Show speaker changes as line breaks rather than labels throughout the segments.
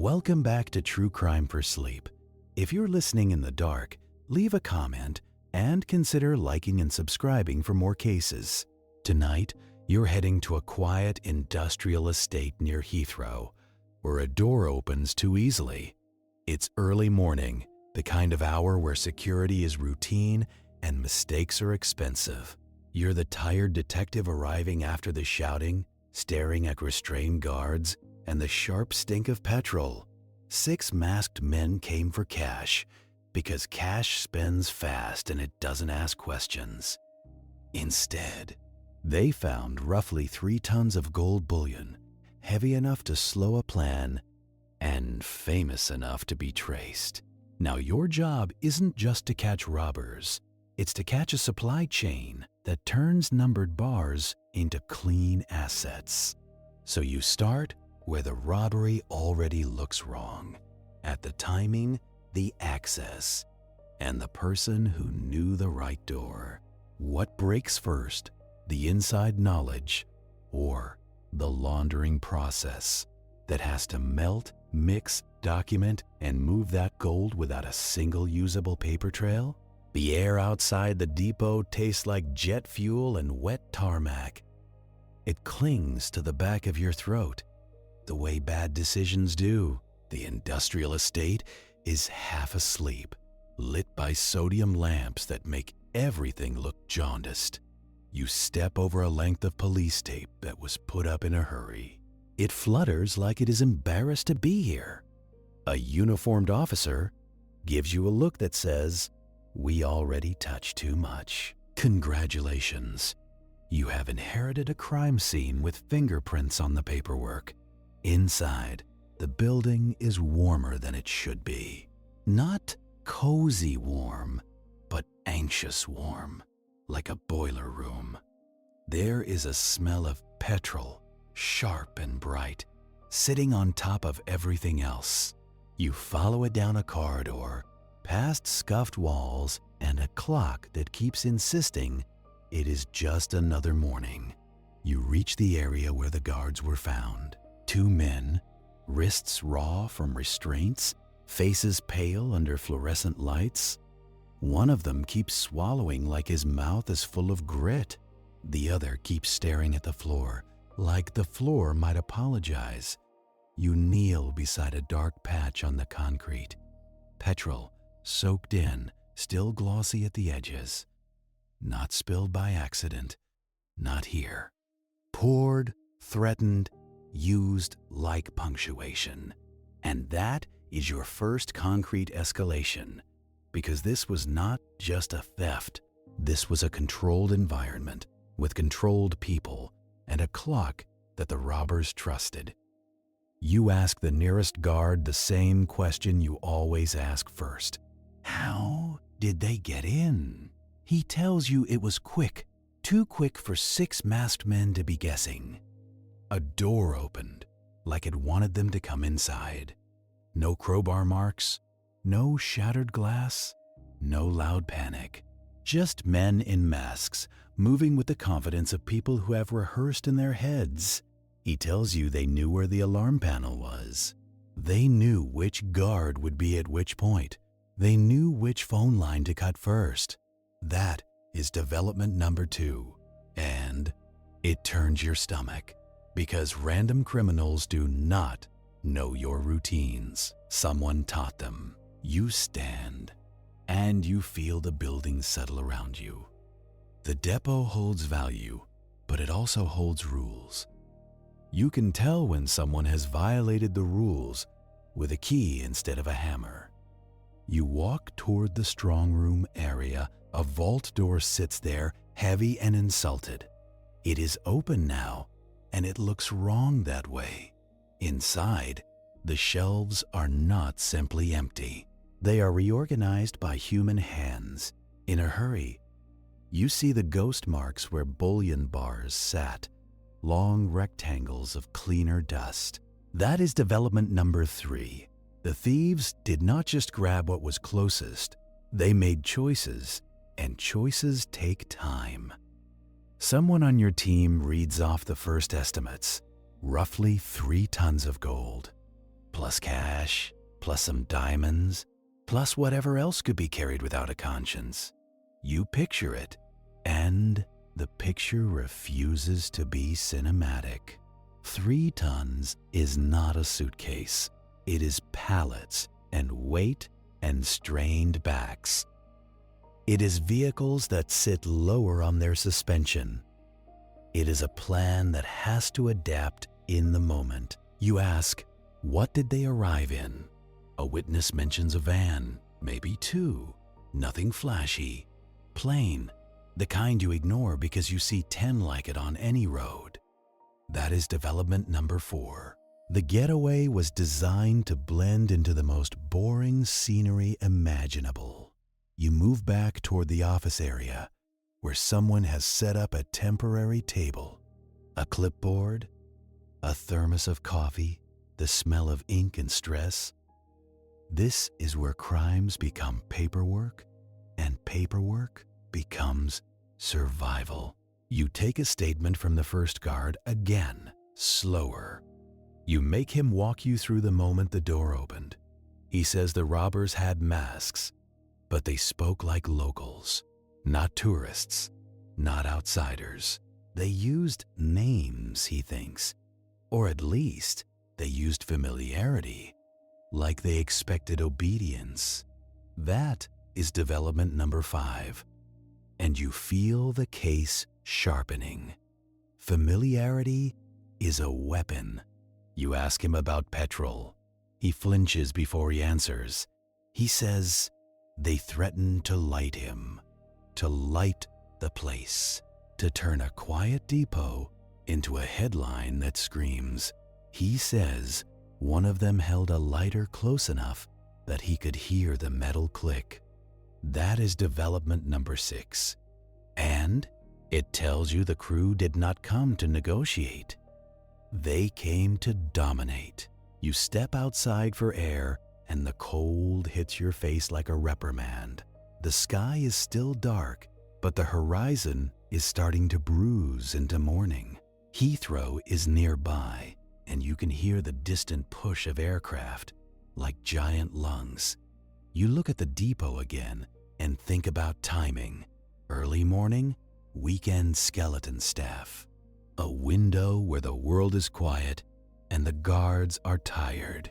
Welcome back to True Crime for Sleep. If you're listening in the dark, leave a comment and consider liking and subscribing for more cases. Tonight, you're heading to a quiet industrial estate near Heathrow, where a door opens too easily. It's early morning, the kind of hour where security is routine and mistakes are expensive. You're the tired detective arriving after the shouting, staring at restrained guards, and the sharp stink of petrol. 6 masked men came for cash, because cash spends fast and it doesn't ask questions. Instead, they found roughly 3 tons of gold bullion, heavy enough to slow a plan and famous enough to be traced. Now, your job isn't just to catch robbers, it's to catch a supply chain that turns numbered bars into clean assets. So you start where the robbery already looks wrong, at the timing, the access, and the person who knew the right door. What breaks first, the inside knowledge or the laundering process that has to melt, mix, document, and move that gold without a single usable paper trail? The air outside the depot tastes like jet fuel and wet tarmac. It clings to the back of your throat, the way bad decisions do. The industrial estate is half asleep, lit by sodium lamps that make everything look jaundiced. You step over a length of police tape that was put up in a hurry. It flutters like it is embarrassed to be here. A uniformed officer gives you a look that says, "We already touched too much." Congratulations. You have inherited a crime scene with fingerprints on the paperwork. Inside, the building is warmer than it should be. Not cozy warm, but anxious warm, like a boiler room. There is a smell of petrol, sharp and bright, sitting on top of everything else. You follow it down a corridor, past scuffed walls and a clock that keeps insisting it is just another morning. You reach the area where the guards were found. 2 men, wrists raw from restraints, faces pale under fluorescent lights. One of them keeps swallowing like his mouth is full of grit. The other keeps staring at the floor, like the floor might apologize. You kneel beside a dark patch on the concrete. Petrol, soaked in, still glossy at the edges. Not spilled by accident. Not here. Poured, threatened, used like punctuation. And that is your first concrete escalation, because this was not just a theft. This was a controlled environment with controlled people and a clock that the robbers trusted. You ask the nearest guard the same question you always ask first. How did they get in? He tells you it was quick, too quick for 6 masked men to be guessing. A door opened, like it wanted them to come inside. No crowbar marks, no shattered glass, no loud panic. Just men in masks, moving with the confidence of people who have rehearsed in their heads. He tells you they knew where the alarm panel was. They knew which guard would be at which point. They knew which phone line to cut first. That is development number 2. And it turns your stomach, because random criminals do not know your routines. Someone taught them. You stand, and you feel the building settle around you. The depot holds value, but it also holds rules. You can tell when someone has violated the rules with a key instead of a hammer. You walk toward the strong room area. A vault door sits there, heavy and insulted. It is open now, and it looks wrong that way. Inside, the shelves are not simply empty. They are reorganized by human hands. In a hurry, you see the ghost marks where bullion bars sat, long rectangles of cleaner dust. That is development number 3. The thieves did not just grab what was closest. They made choices, and choices take time. Someone on your team reads off the first estimates, roughly 3 tons of gold. plus cash, plus some diamonds, plus whatever else could be carried without a conscience. You picture it, and the picture refuses to be cinematic. 3 tons is not a suitcase. It is pallets and weight and strained backs. It is vehicles that sit lower on their suspension. It is a plan that has to adapt in the moment. You ask, what did they arrive in? A witness mentions a van, maybe 2. Nothing flashy. Plain, the kind you ignore because you see 10 like it on any road. That is development number 4. The getaway was designed to blend into the most boring scenery imaginable. You move back toward the office area, where someone has set up a temporary table, a clipboard, a thermos of coffee, the smell of ink and stress. This is where crimes become paperwork, and paperwork becomes survival. You take a statement from the first guard again, slower. You make him walk you through the moment the door opened. He says the robbers had masks, but they spoke like locals, not tourists, not outsiders. They used names, he thinks, or at least they used familiarity, like they expected obedience. That is development number 5. And you feel the case sharpening. Familiarity is a weapon. You ask him about petrol. He flinches before he answers. He says they threatened to light him, to light the place, to turn a quiet depot into a headline that screams. He says one of them held a lighter close enough that he could hear the metal click. That is development number 6. And it tells you the crew did not come to negotiate. They came to dominate. You step outside for air, and the cold hits your face like a reprimand. The sky is still dark, but the horizon is starting to bruise into morning. Heathrow is nearby, and you can hear the distant push of aircraft like giant lungs. You look at the depot again and think about timing. Early morning, weekend skeleton staff. A window where the world is quiet and the guards are tired.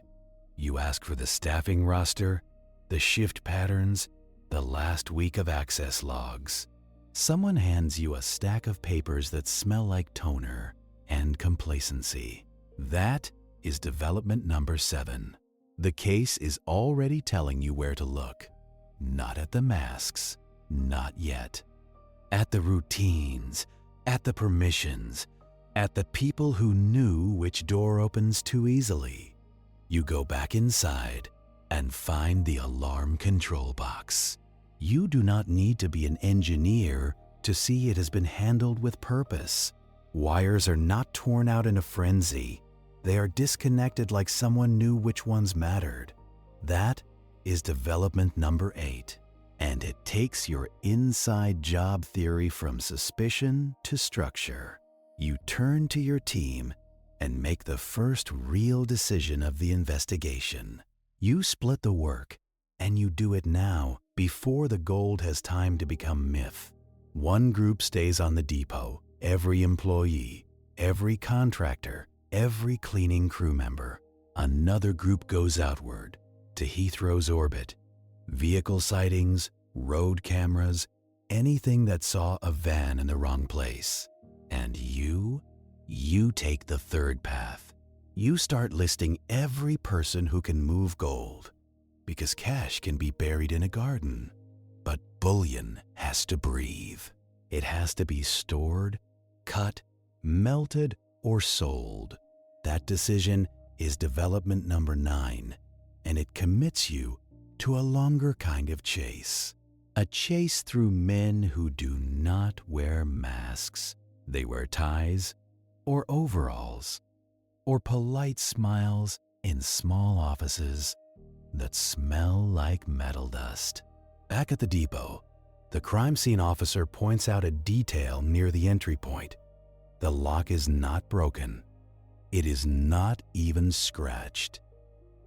You ask for the staffing roster, the shift patterns, the last week of access logs. Someone hands you a stack of papers that smell like toner and complacency. That is development number 7. The case is already telling you where to look. Not at the masks, not yet. At the routines, at the permissions, at the people who knew which door opens too easily. You go back inside and find the alarm control box. You do not need to be an engineer to see it has been handled with purpose. Wires are not torn out in a frenzy. They are disconnected like someone knew which ones mattered. That is development number 8. And it takes your inside job theory from suspicion to structure. You turn to your team and make the first real decision of the investigation. You split the work, and you do it now before the gold has time to become myth. One group stays on the depot, every employee, every contractor, every cleaning crew member. Another group goes outward to Heathrow's orbit. Vehicle sightings, road cameras, anything that saw a van in the wrong place. And you take the third path. You start listing every person who can move gold, because cash can be buried in a garden, but bullion has to breathe. It has to be stored, cut, melted, or sold. That decision is development number 9, and it commits you to a longer kind of chase. A chase through men who do not wear masks. They wear ties or overalls or polite smiles in small offices that smell like metal dust. Back at the depot, the crime scene officer points out a detail near the entry point. The lock is not broken. It is not even scratched.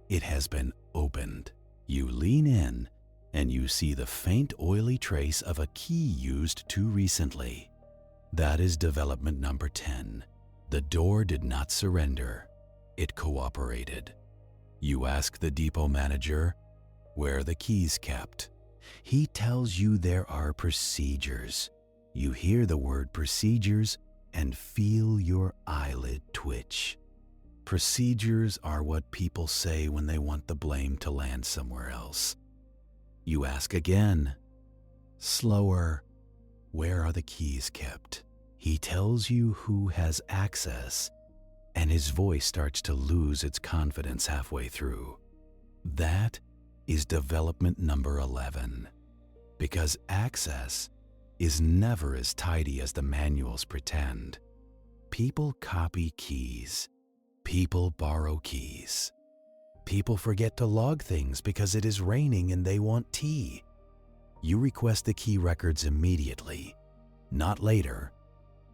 It has been opened. You lean in and you see the faint oily trace of a key used too recently. That is development number 10. The door did not surrender. It cooperated. You ask the depot manager where the keys kept. He tells you there are procedures. You hear the word procedures and feel your eyelid twitch. Procedures are what people say when they want the blame to land somewhere else. You ask again, slower, where are the keys kept? He tells you who has access, and his voice starts to lose its confidence halfway through. That is development number 11, because access is never as tidy as the manuals pretend. People copy keys. People borrow keys. People forget to log things because it is raining and they want tea. You request the key records immediately, not later,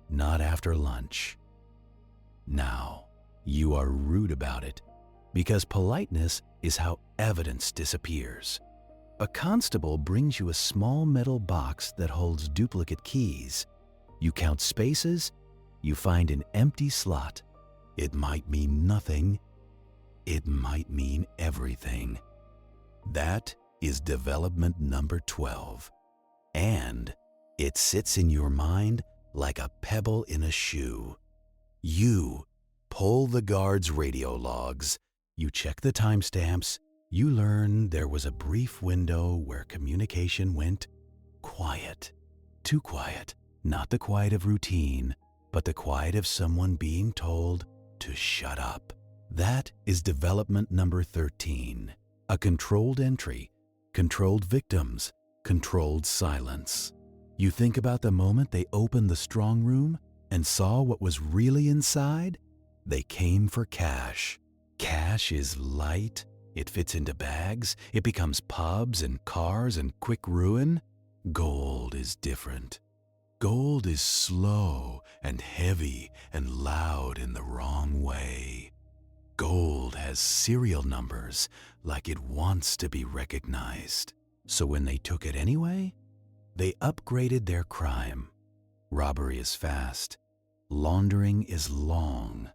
not after lunch. Now, you are rude about it because politeness is how evidence disappears. A constable brings you a small metal box that holds duplicate keys. You count spaces, you find an empty slot. It might mean nothing. It might mean everything. That is development number 12. And it sits in your mind like a pebble in a shoe. You pull the guard's radio logs. You check the timestamps. You learn there was a brief window where communication went quiet. Too quiet. Not the quiet of routine, but the quiet of someone being told to shut up. That is development number 13. A controlled entry, controlled victims, controlled silence. You think about the moment they opened the strong room and saw what was really inside? They came for cash. Cash is light. It fits into bags. It becomes pubs and cars and quick ruin. Gold is different. Gold is slow and heavy and loud in the wrong way. Gold has serial numbers like it wants to be recognized. So when they took it anyway, they upgraded their crime. Robbery is fast. Laundering is long.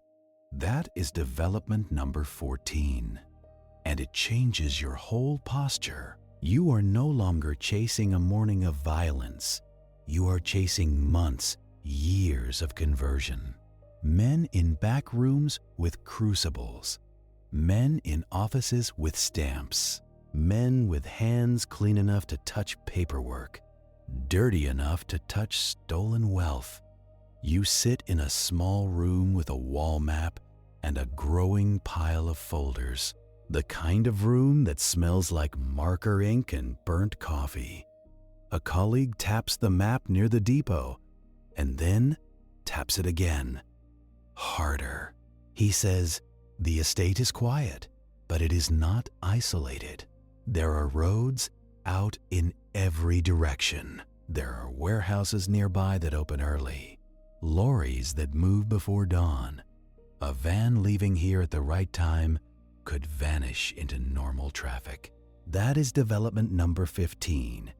That is development number 14. And it changes your whole posture. You are no longer chasing a morning of violence. You are chasing months, years of conversion. Men in back rooms with crucibles. Men in offices with stamps. Men with hands clean enough to touch paperwork. Dirty enough to touch stolen wealth. You sit in a small room with a wall map and a growing pile of folders. The kind of room that smells like marker ink and burnt coffee. A colleague taps the map near the depot and then taps it again. Harder. He says, the estate is quiet, but it is not isolated. There are roads out in every direction. There are warehouses nearby that open early. Lorries that move before dawn. A van leaving here at the right time could vanish into normal traffic. That is development number 15.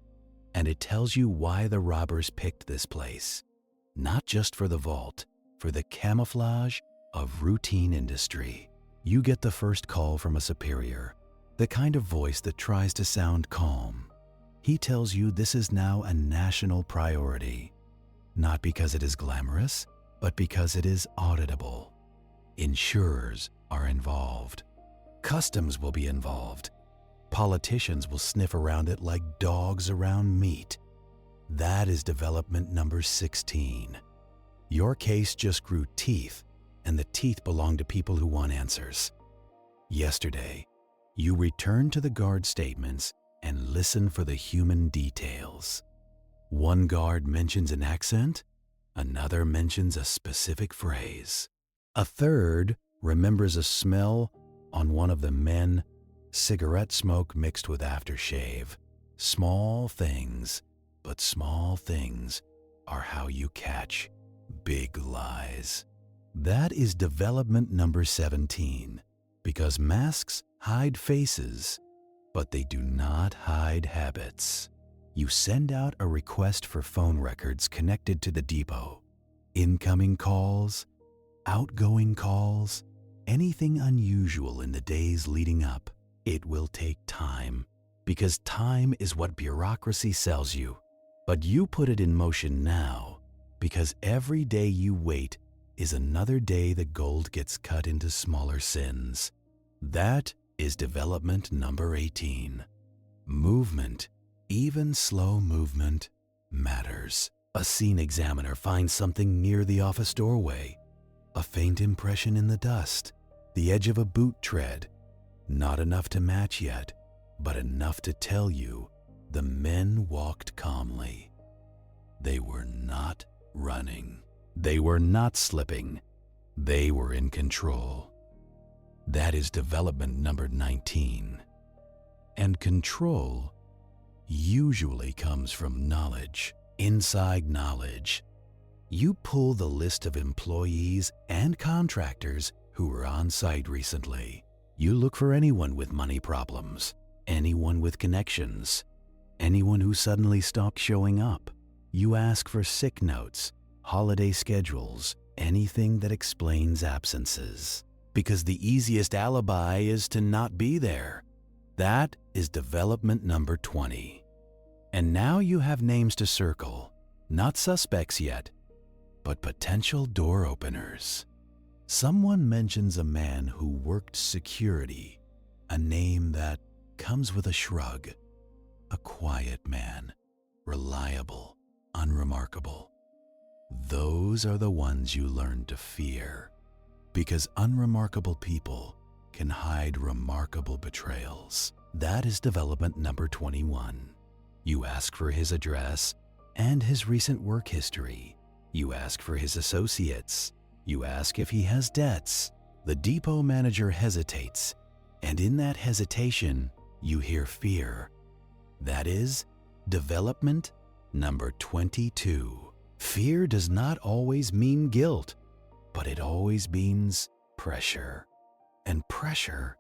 And it tells you why the robbers picked this place. Not just for the vault, for the camouflage of routine industry. You get the first call from a superior, the kind of voice that tries to sound calm. He tells you this is now a national priority, not because it is glamorous, but because it is auditable. Insurers are involved. Customs will be involved. Politicians will sniff around it like dogs around meat. That is development number 16. Your case just grew teeth, and the teeth belong to people who want answers. Yesterday, you returned to the guard statements and listen for the human details. One guard mentions an accent, another mentions a specific phrase. A third remembers a smell on one of the men, cigarette smoke mixed with aftershave. Small things, but small things are how you catch big lies. That is development number 17, because masks hide faces, but they do not hide habits. You send out a request for phone records connected to the depot. Incoming calls, outgoing calls, anything unusual in the days leading up. It will take time, because time is what bureaucracy sells you. But you put it in motion now, because every day you wait is another day the gold gets cut into smaller sins. That is development number 18. Movement, even slow movement, matters. A scene examiner finds something near the office doorway, a faint impression in the dust, the edge of a boot tread. Not enough to match yet, but enough to tell you the men walked calmly. They were not running. They were not slipping. They were in control. That is development number 19. And control usually comes from knowledge, inside knowledge. You pull the list of employees and contractors who were on site recently. You look for anyone with money problems, anyone with connections, anyone who suddenly stopped showing up. You ask for sick notes, holiday schedules, anything that explains absences. Because the easiest alibi is to not be there. That is development number 20. And now you have names to circle, not suspects yet, but potential door openers. Someone mentions a man who worked security, a name that comes with a shrug. A quiet man, reliable, unremarkable. Those are the ones you learn to fear, because unremarkable people can hide remarkable betrayals. That is development number 21. You ask for his address and his recent work history. You ask for his associates. You ask if he has debts. The depot manager hesitates, and in that hesitation, you hear fear. That is development number 22. Fear does not always mean guilt, but it always means pressure. And pressure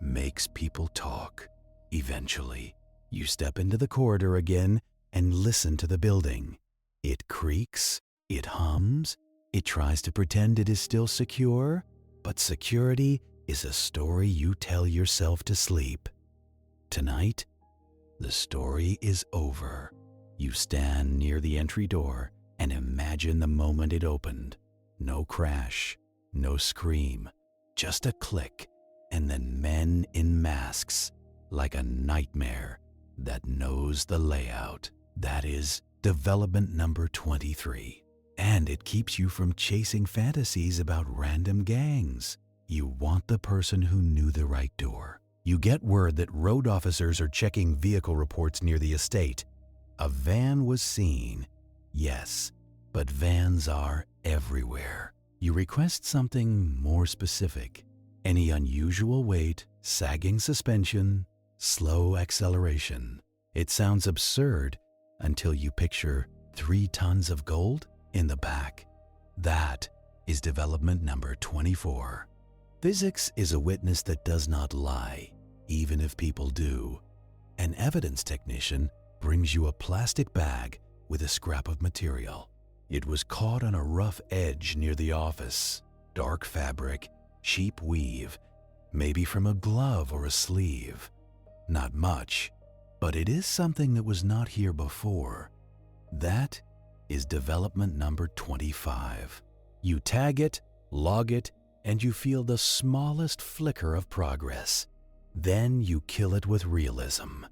makes people talk. Eventually, you step into the corridor again and listen to the building. It creaks, it hums, it tries to pretend it is still secure, but security is a story you tell yourself to sleep. Tonight, the story is over. You stand near the entry door and imagine the moment it opened. No crash, no scream, just a click, and then men in masks, like a nightmare that knows the layout. That is development number 23. And it keeps you from chasing fantasies about random gangs. You want the person who knew the right door. You get word that road officers are checking vehicle reports near the estate. A van was seen. Yes, but vans are everywhere. You request something more specific. Any unusual weight, sagging suspension, slow acceleration. It sounds absurd until you picture 3 tons of gold in the back. That is development number 24. Physics is a witness that does not lie, even if people do. An evidence technician brings you a plastic bag with a scrap of material. It was caught on a rough edge near the office. Dark fabric, cheap weave, maybe from a glove or a sleeve. Not much, but it is something that was not here before. That is development number 25. You tag it, log it, and you feel the smallest flicker of progress. Then you kill it with realism.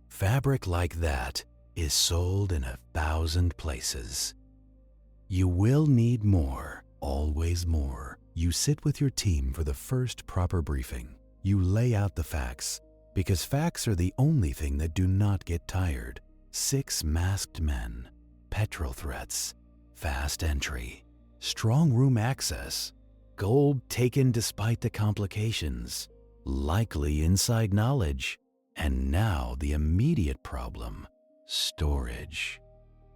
Fabric like that is sold in 1,000 places. You will need more, always more. You sit with your team for the first proper briefing. You lay out the facts, because facts are the only thing that do not get tired. 6 masked men, petrol threats, fast entry, strong room access, gold taken despite the complications, likely inside knowledge, and now the immediate problem, storage.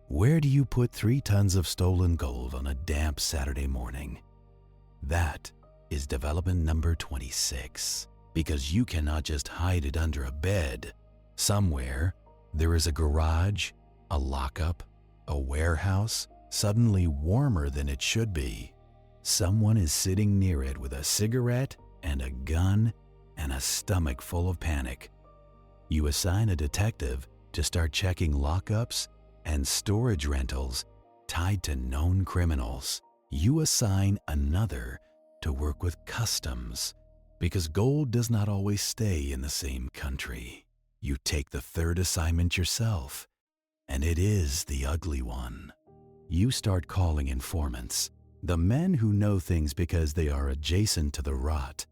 Where do you put 3 tons of stolen gold on a damp Saturday morning? That is development number 26. because you cannot just hide it under a bed. Somewhere, there is a garage, a lockup, a warehouse, suddenly warmer than it should be. Someone is sitting near it with a cigarette and a gun and a stomach full of panic. You assign a detective to start checking lockups and storage rentals tied to known criminals. You assign another to work with customs, because gold does not always stay in the same country. You take the third assignment yourself, and it is the ugly one. You start calling informants, the men who know things because they are adjacent to the rot.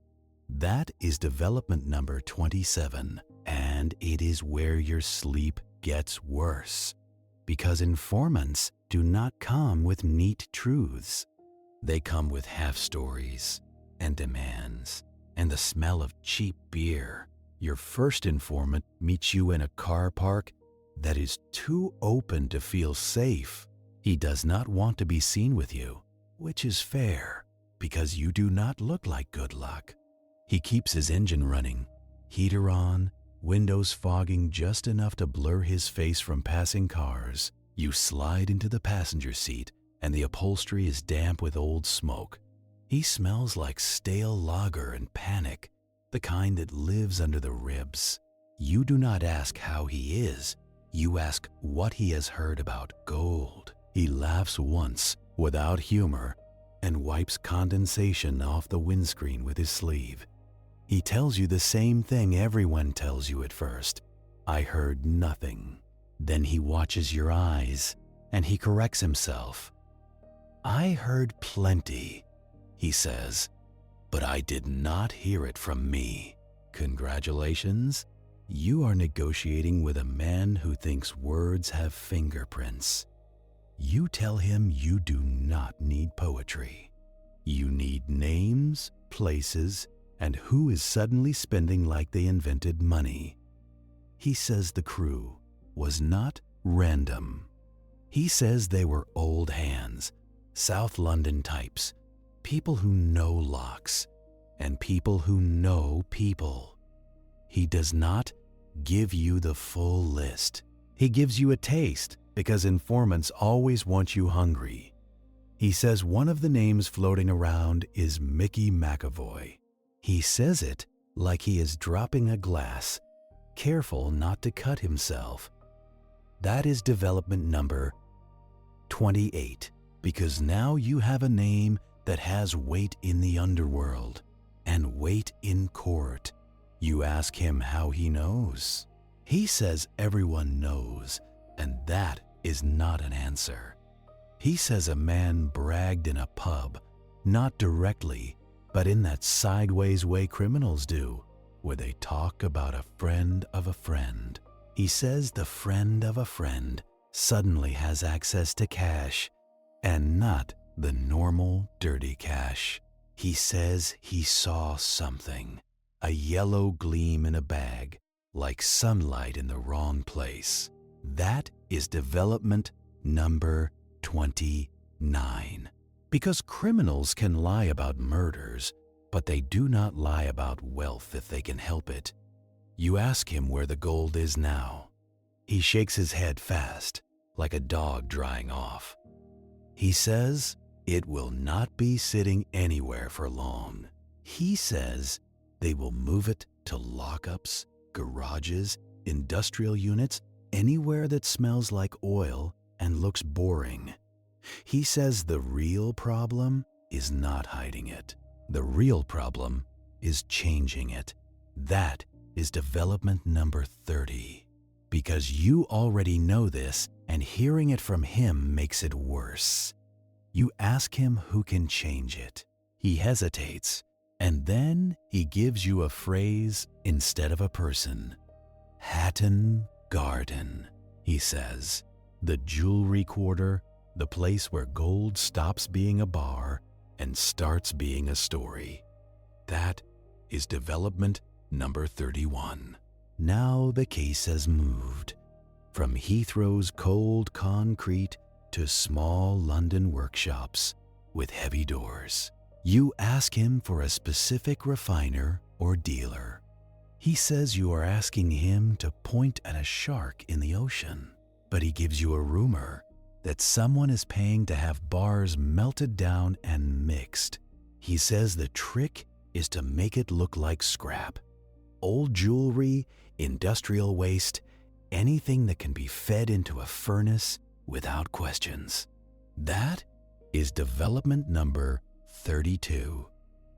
That is development number 27, and it is where your sleep gets worse, because informants do not come with neat truths. They come with half-stories and demands and the smell of cheap beer. Your first informant meets you in a car park that is too open to feel safe. He does not want to be seen with you, which is fair, because you do not look like good luck. He keeps his engine running, heater on, windows fogging just enough to blur his face from passing cars. You slide into the passenger seat, and the upholstery is damp with old smoke. He smells like stale lager and panic, the kind that lives under the ribs. You do not ask how he is. You ask what he has heard about gold. He laughs once, without humor, and wipes condensation off the windscreen with his sleeve. He tells you the same thing everyone tells you at first. I heard nothing. Then he watches your eyes, and he corrects himself. I heard plenty, he says, but I did not hear it from me. Congratulations, you are negotiating with a man who thinks words have fingerprints. You tell him you do not need poetry. You need names, places, and who is suddenly spending like they invented money. He says the crew was not random. He says they were old hands, South London types, people who know locks, and people who know people. He does not give you the full list. He gives you a taste, because informants always want you hungry. He says one of the names floating around is Mickey McAvoy. He says it like he is dropping a glass, careful not to cut himself. That is development number 28, because now you have a name that has weight in the underworld and weight in court. You ask him how he knows. He says everyone knows, and that is not an answer. He says a man bragged in a pub, not directly, but in that sideways way criminals do, where they talk about a friend of a friend. He says the friend of a friend suddenly has access to cash, and not the normal dirty cash. He says he saw something, a yellow gleam in a bag, like sunlight in the wrong place. That is development number 29. Because criminals can lie about murders, but they do not lie about wealth if they can help it. You ask him where the gold is now. He shakes his head fast, like a dog drying off. He says it will not be sitting anywhere for long. He says they will move it to lockups, garages, industrial units, anywhere that smells like oil and looks boring. He says the real problem is not hiding it. The real problem is changing it. That is development number 30. Because you already know this, and hearing it from him makes it worse. You ask him who can change it. He hesitates, and then he gives you a phrase instead of a person. Hatton Garden, he says. The jewelry quarter, the place where gold stops being a bar and starts being a story. That is development number 31. Now the case has moved from Heathrow's cold concrete to small London workshops with heavy doors. You ask him for a specific refiner or dealer. He says you are asking him to point at a shark in the ocean, but he gives you a rumor that someone is paying to have bars melted down and mixed. He says the trick is to make it look like scrap. Old jewelry, industrial waste, anything that can be fed into a furnace without questions. That is development number 32,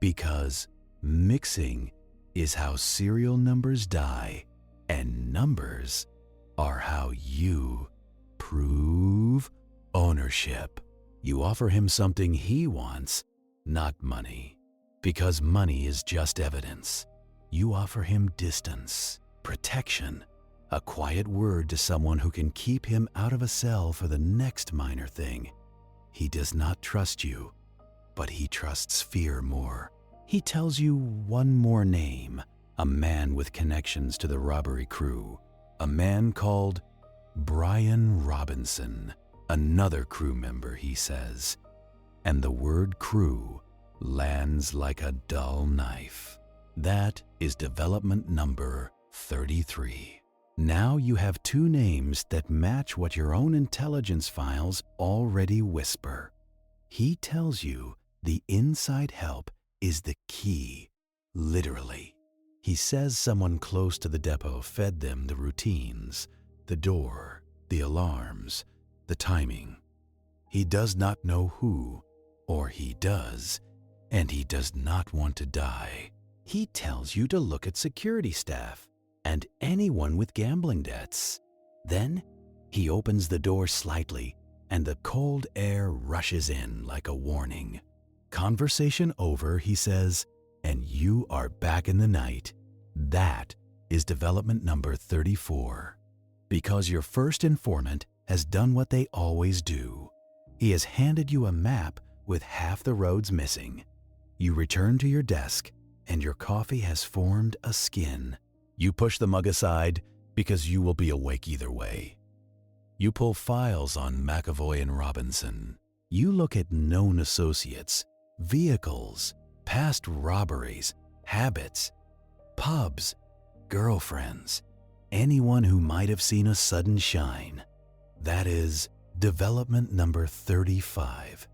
because mixing is how serial numbers die, and numbers are how you prove ownership. You offer him something he wants, not money, because money is just evidence. You offer him distance, protection, a quiet word to someone who can keep him out of a cell for the next minor thing. He does not trust you, but he trusts fear more. He tells you one more name, a man with connections to the robbery crew, a man called Brian Robinson, another crew member, he says, and the word crew lands like a dull knife. That is development number 33. Now you have two names that match what your own intelligence files already whisper. He tells you the inside help is the key, literally. He says someone close to the depot fed them the routines, the door, the alarms, the timing. He does not know who, or he does, and he does not want to die. He tells you to look at security staff and anyone with gambling debts. Then he opens the door slightly and the cold air rushes in like a warning. Conversation over, he says, and you are back in the night. That is development number 34. Because your first informant has done what they always do. He has handed you a map with half the roads missing. You return to your desk and your coffee has formed a skin. You push the mug aside because you will be awake either way. You pull files on McAvoy and Robinson. You look at known associates, vehicles, past robberies, habits, pubs, girlfriends, anyone who might have seen a sudden shine. That is development number 35.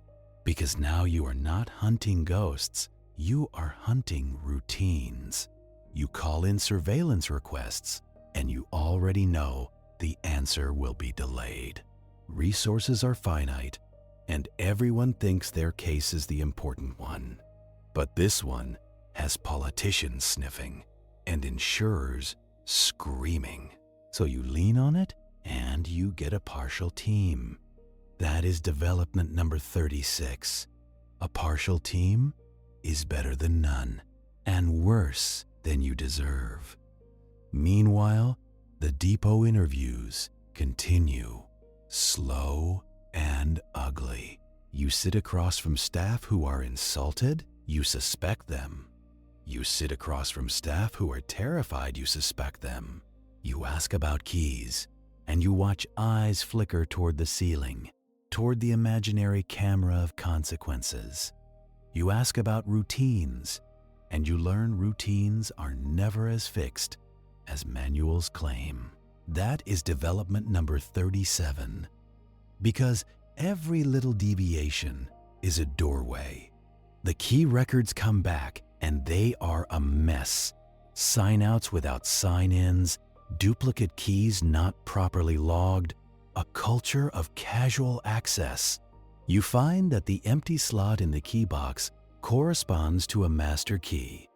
Because now you are not hunting ghosts, you are hunting routines. You call in surveillance requests, and you already know the answer will be delayed. Resources are finite, and everyone thinks their case is the important one. But this one has politicians sniffing and insurers screaming. So you lean on it, and you get a partial team. That is development number 36. A partial team is better than none, and worse than you deserve. Meanwhile, the depot interviews continue, slow and ugly. You sit across from staff who are insulted, you suspect them. You sit across from staff who are terrified, you suspect them. You ask about keys, and you watch eyes flicker toward the ceiling, toward the imaginary camera of consequences. You ask about routines, and you learn routines are never as fixed as manuals claim. That is development number 37. Because every little deviation is a doorway. The key records come back, and they are a mess. Sign-outs without sign-ins, duplicate keys not properly logged, a culture of casual access. You find that the empty slot in the key box corresponds to a master key.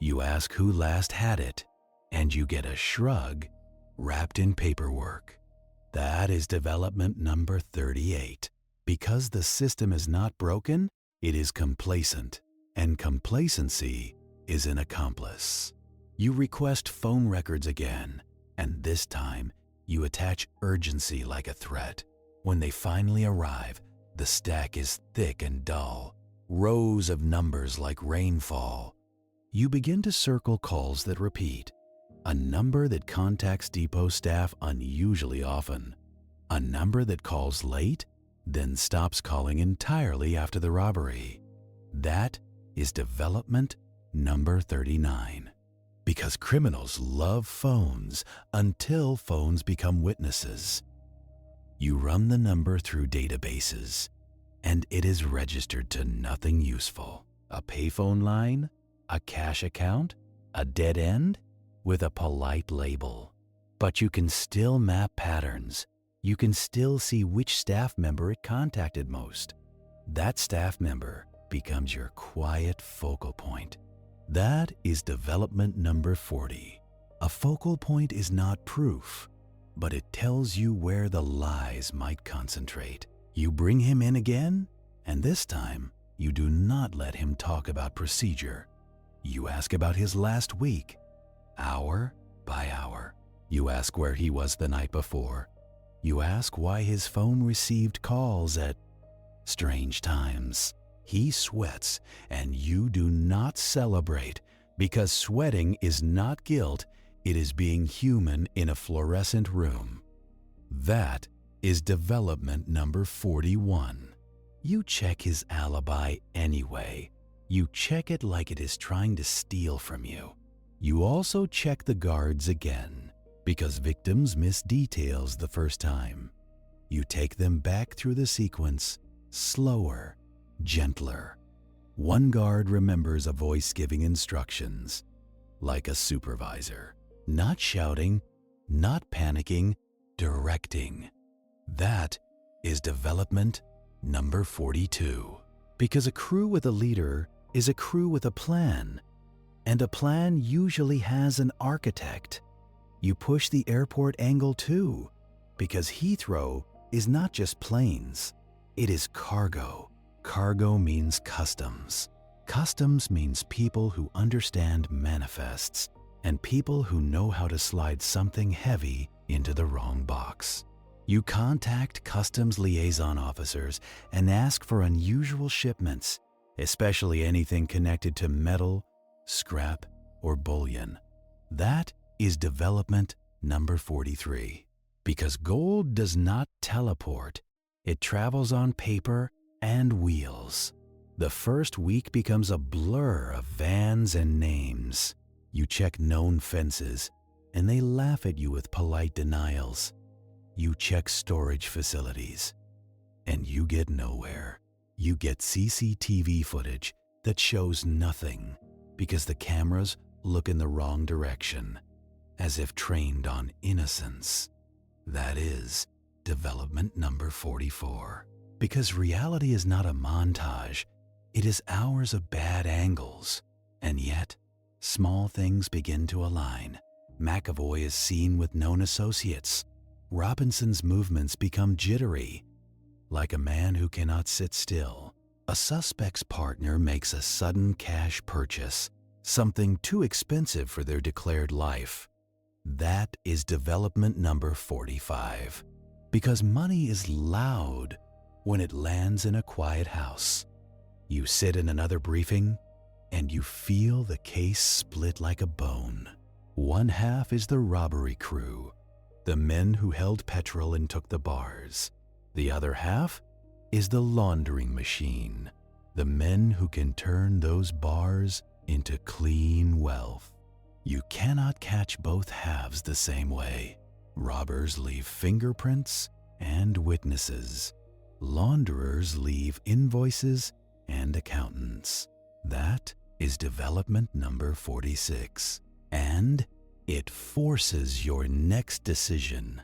You ask who last had it, and you get a shrug wrapped in paperwork. That is development number 38. Because the system is not broken, it is complacent, and complacency is an accomplice. You request phone records again, and this time you attach urgency like a threat. When they finally arrive, the stack is thick and dull, rows of numbers like rainfall. You begin to circle calls that repeat, a number that contacts depot staff unusually often, a number that calls late, then stops calling entirely after the robbery. That is development number 39. Because criminals love phones until phones become witnesses. You run the number through databases, and it is registered to nothing useful. A payphone line, a cash account, a dead end with a polite label. But you can still map patterns. You can still see which staff member it contacted most. That staff member becomes your quiet focal point. That is development number 40. A focal point is not proof, but it tells you where the lies might concentrate. You bring him in again, and this time, you do not let him talk about procedure. You ask about his last week, hour by hour. You ask where he was the night before. You ask why his phone received calls at strange times. He sweats, and you do not celebrate, because sweating is not guilt, it is being human in a fluorescent room. That is development number 41. You check his alibi anyway. You check it like it is trying to steal from you. You also check the guards again, because victims miss details the first time. You take them back through the sequence, slower, gentler. One guard remembers a voice giving instructions, like a supervisor. Not shouting, not panicking, directing. That is development number 42. Because a crew with a leader is a crew with a plan, and a plan usually has an architect. You push the airport angle too, because Heathrow is not just planes, it is cargo. Cargo means customs. Customs means people who understand manifests, and people who know how to slide something heavy into the wrong box. You contact customs liaison officers and ask for unusual shipments, especially anything connected to metal, scrap, or bullion. That is development number 43. Because gold does not teleport, it travels on paper and wheels. The first week becomes a blur of vans and names. You check known fences, and they laugh at you with polite denials. You check storage facilities, and you get nowhere. You get CCTV footage that shows nothing because the cameras look in the wrong direction, as if trained on innocence. That is development number 44. Because reality is not a montage, it is hours of bad angles, and yet small things begin to align. McAvoy is seen with known associates. Robinson's movements become jittery, like a man who cannot sit still. A suspect's partner makes a sudden cash purchase, something too expensive for their declared life. That is development number 45. Because money is loud when it lands in a quiet house. You sit in another briefing, and you feel the case split like a bone. One half is the robbery crew, the men who held petrol and took the bars. The other half is the laundering machine, the men who can turn those bars into clean wealth. You cannot catch both halves the same way. Robbers leave fingerprints and witnesses. Launderers leave invoices and accountants. That is development number 46. And it forces your next decision.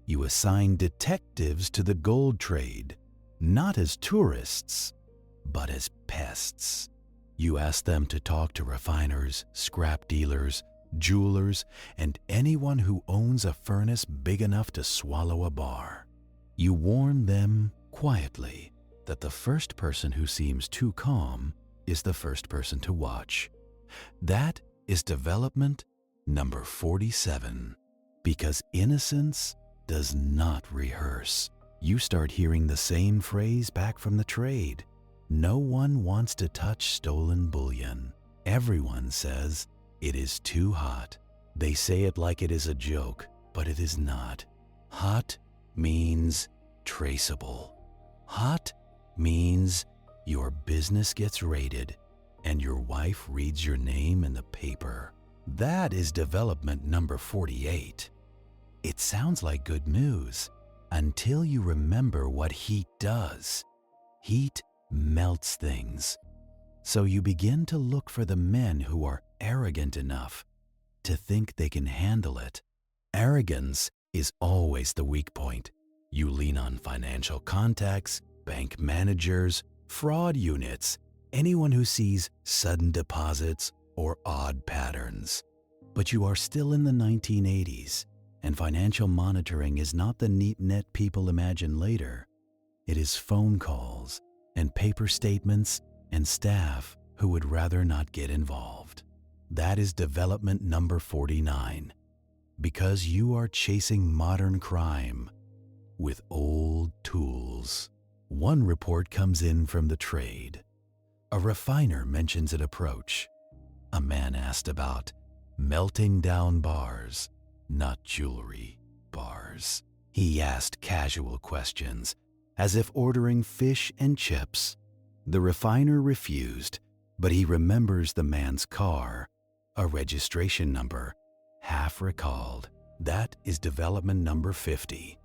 You assign detectives to the gold trade, not as tourists, but as pests. You ask them to talk to refiners, scrap dealers, jewelers, and anyone who owns a furnace big enough to swallow a bar. You warn them quietly that the first person who seems too calm is the first person to watch. That is development number 47. Because innocence does not rehearse. You start hearing the same phrase back from the trade. No one wants to touch stolen bullion. Everyone says it is too hot. They say it like it is a joke, but it is not. Hot means traceable. Hot means your business gets raided and your wife reads your name in the paper. That is development number 48. It sounds like good news until you remember what heat does. Heat melts things. So you begin to look for the men who are arrogant enough to think they can handle it. Arrogance is always the weak point. You lean on financial contacts, bank managers, fraud units, anyone who sees sudden deposits or odd patterns. But you are still in the 1980s, and financial monitoring is not the neat net people imagine later. It is phone calls and paper statements and staff who would rather not get involved. That is development number 49, because you are chasing modern crime with old tools. One report comes in from the trade. A refiner mentions an approach. A man asked about melting down bars, not jewelry bars. He asked casual questions, as if ordering fish and chips. The refiner refused, but he remembers the man's car, a registration number, half recalled. That is development number 50.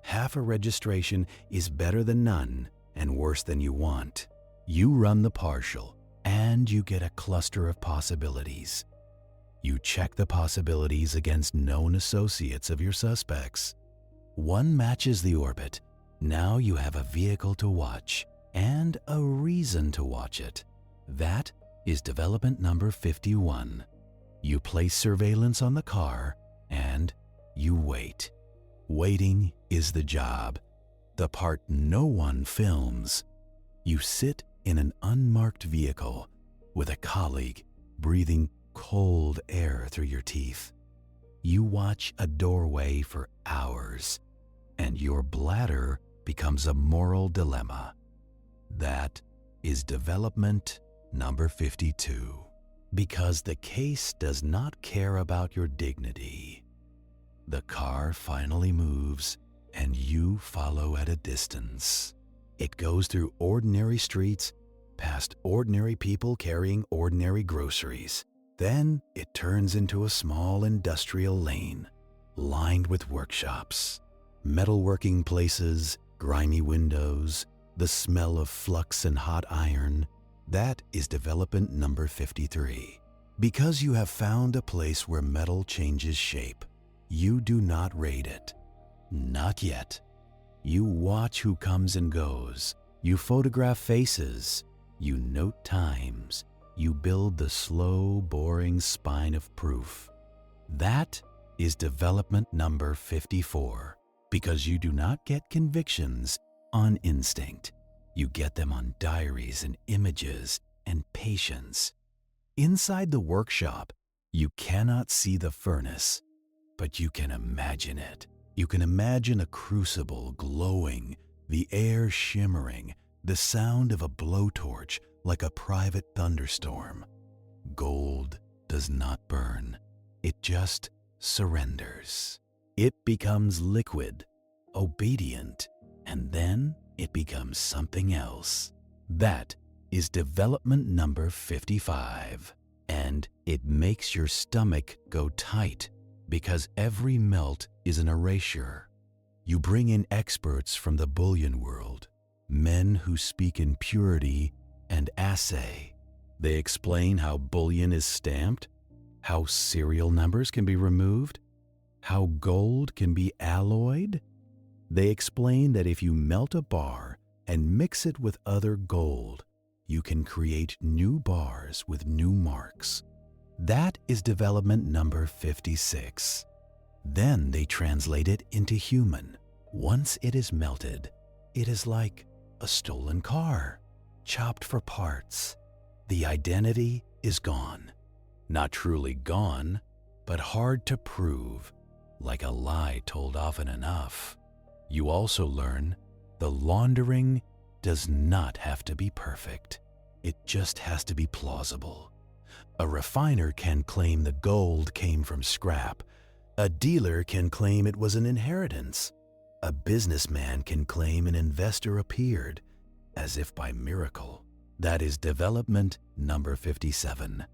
Half a registration is better than none and worse than you want. You run the partial, and you get a cluster of possibilities. You check the possibilities against known associates of your suspects. One matches the orbit. Now you have a vehicle to watch and a reason to watch it. That is development number 51. You place surveillance on the car and you wait. Waiting is the job, the part no one films. You sit in an unmarked vehicle with a colleague breathing cold air through your teeth. You watch a doorway for hours, and your bladder becomes a moral dilemma. That is development number 52, because the case does not care about your dignity. The car finally moves, and you follow at a distance. It goes through ordinary streets, past ordinary people carrying ordinary groceries. Then it turns into a small industrial lane, lined with workshops, metalworking places, grimy windows, the smell of flux and hot iron. That is development number 53. Because you have found a place where metal changes shape, you do not raid it. Not yet. You watch who comes and goes. You photograph faces. You note times. You build the slow, boring spine of proof. That is development number 54, because you do not get convictions on instinct. You get them on diaries and images and patience. Inside the workshop, you cannot see the furnace, but you can imagine it. You can imagine a crucible glowing, the air shimmering, the sound of a blowtorch like a private thunderstorm. Gold does not burn. It just surrenders. It becomes liquid, obedient, and then it becomes something else. That is development number 55. And it makes your stomach go tight, because every melt is an erasure. You bring in experts from the bullion world, men who speak in purity and assay. They explain how bullion is stamped, how serial numbers can be removed, how gold can be alloyed. They explain that if you melt a bar and mix it with other gold, you can create new bars with new marks. That is development number 56. Then they translate it into human. Once it is melted, it is like a stolen car, chopped for parts. The identity is gone. Not truly gone, but hard to prove, like a lie told often enough. You also learn the laundering does not have to be perfect. It just has to be plausible. A refiner can claim the gold came from scrap. A dealer can claim it was an inheritance. A businessman can claim an investor appeared, as if by miracle. That is development number 57.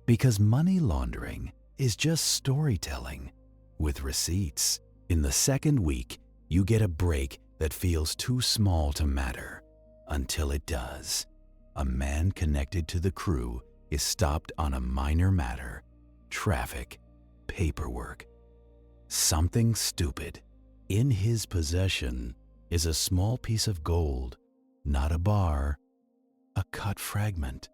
Because money laundering is just storytelling with receipts. In the second week, you get a break that feels too small to matter until it does. A man connected to the crew is stopped on a minor matter: traffic, paperwork, something stupid. In his possession is a small piece of gold, not a bar, a cut fragment.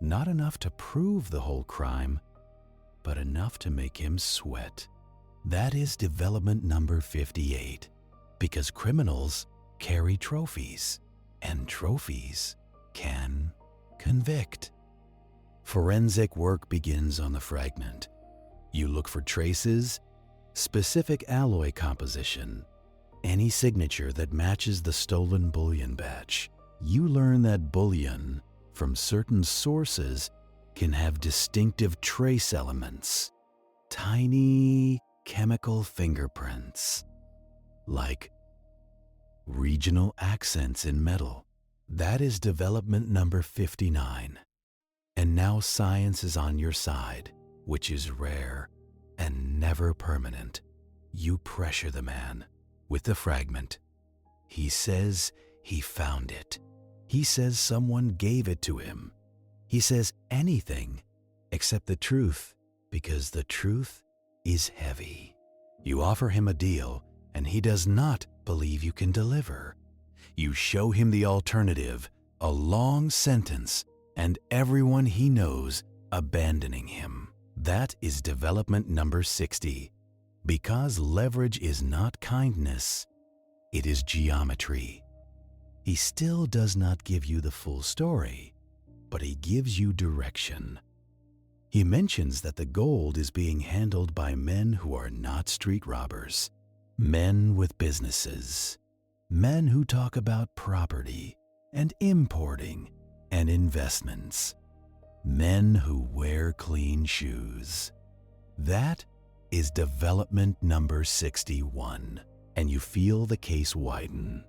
Not enough to prove the whole crime, but enough to make him sweat. That is development number 58, because criminals carry trophies, and trophies can convict. Forensic work begins on the fragment. You look for traces, specific alloy composition, any signature that matches the stolen bullion batch. You learn that bullion from certain sources can have distinctive trace elements, tiny chemical fingerprints, like regional accents in metal. That is development number 59. And now science is on your side, which is rare and never permanent. You pressure the man with the fragment. He says he found it. He says someone gave it to him. He says anything except the truth, because the truth is heavy. You offer him a deal, and he does not believe you can deliver. You show him the alternative, a long sentence, and everyone he knows abandoning him. That is development number 60. Because leverage is not kindness, it is geometry. He still does not give you the full story, but he gives you direction. He mentions that the gold is being handled by men who are not street robbers, men with businesses, men who talk about property and importing and investments, men who wear clean shoes. That is development number 61, and you feel the case widen,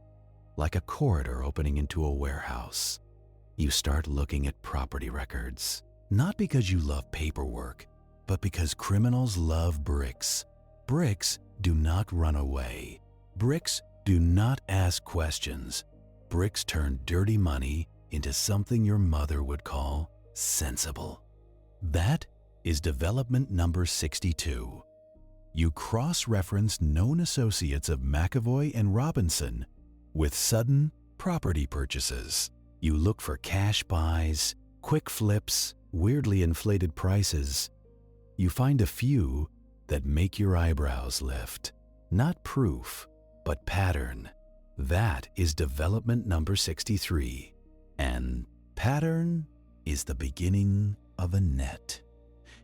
like a corridor opening into a warehouse. You start looking at property records, not because you love paperwork, but because criminals love bricks. Bricks do not run away. Bricks do not ask questions. Bricks turn dirty money into something your mother would call sensible. That is development number 62. You cross-reference known associates of McAvoy and Robinson with sudden property purchases. You look for cash buys, quick flips, weirdly inflated prices. You find a few that make your eyebrows lift. Not proof, but pattern. That is development number 63. And pattern is the beginning of a net.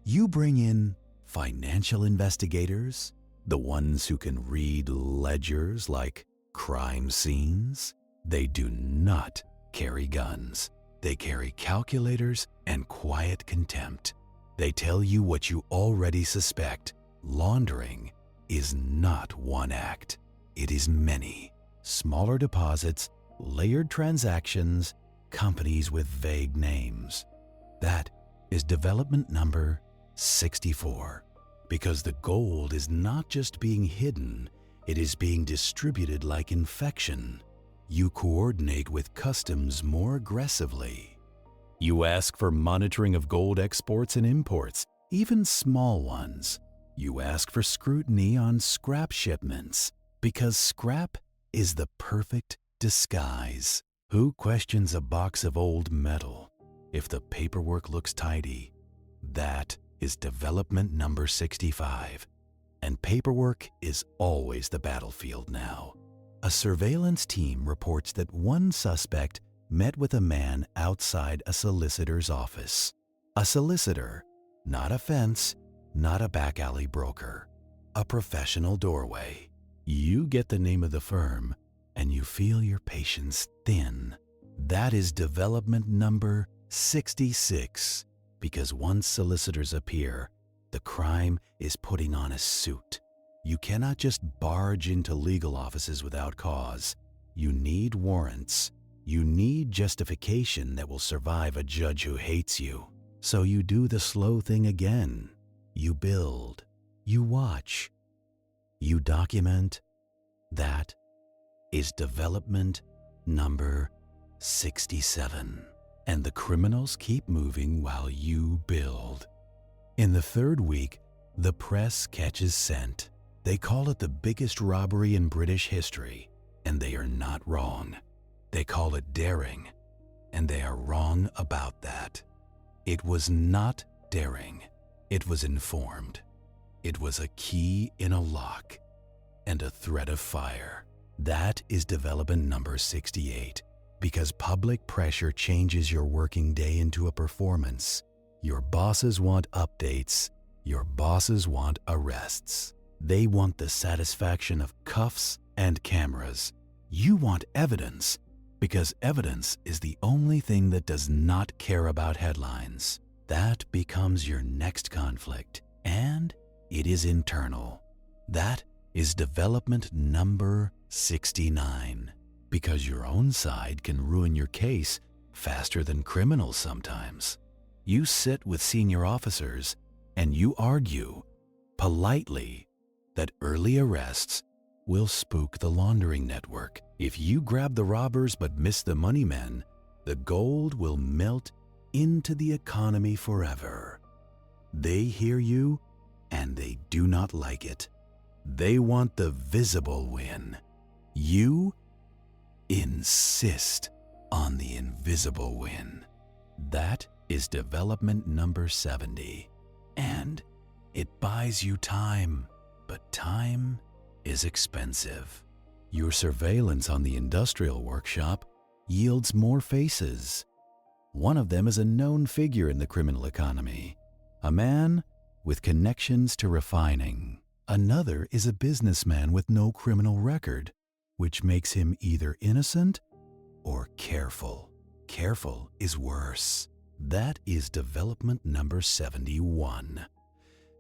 You bring in financial investigators, the ones who can read ledgers like crime scenes. They do not carry guns. They carry calculators and quiet contempt. They tell you what you already suspect. Laundering is not one act. It is many. Smaller deposits, layered transactions, companies with vague names. That is development number 64. Because the gold is not just being hidden, it is being distributed like infection. You coordinate with customs more aggressively. You ask for monitoring of gold exports and imports, even small ones. You ask for scrutiny on scrap shipments, because scrap is the perfect disguise. Who questions a box of old metal if the paperwork looks tidy? That is development number 65. And paperwork is always the battlefield now. A surveillance team reports that one suspect met with a man outside a solicitor's office. A solicitor, not a fence, not a back alley broker, a professional doorway. You get the name of the firm, and you feel your patience thin. That is development number 66, because once solicitors appear, the crime is putting on a suit. You cannot just barge into legal offices without cause. You need warrants. You need justification that will survive a judge who hates you. So you do the slow thing again. You build. You watch. You document. That is development number 67. And the criminals keep moving while you build. In the third week, the press catches scent. They call it the biggest robbery in British history, and they are not wrong. They call it daring, and they are wrong about that. It was not daring. It was informed. It was a key in a lock and a threat of fire. That is development number 68. Because public pressure changes your working day into a performance. Your bosses want updates. Your bosses want arrests. They want the satisfaction of cuffs and cameras. You want evidence, because evidence is the only thing that does not care about headlines. That becomes your next conflict, and it is internal. That is development number 69. Because your own side can ruin your case faster than criminals sometimes. You sit with senior officers and you argue politely that early arrests will spook the laundering network. If you grab the robbers but miss the money men, the gold will melt into the economy forever. They hear you and they do not like it. They want the visible win. You insist on the invisible win. That is development number 70. And it buys you time, but time is expensive. Your surveillance on the industrial workshop yields more faces. One of them is a known figure in the criminal economy, a man with connections to refining. Another is a businessman with no criminal record, which makes him either innocent or careful. Careful is worse. That is development number 71.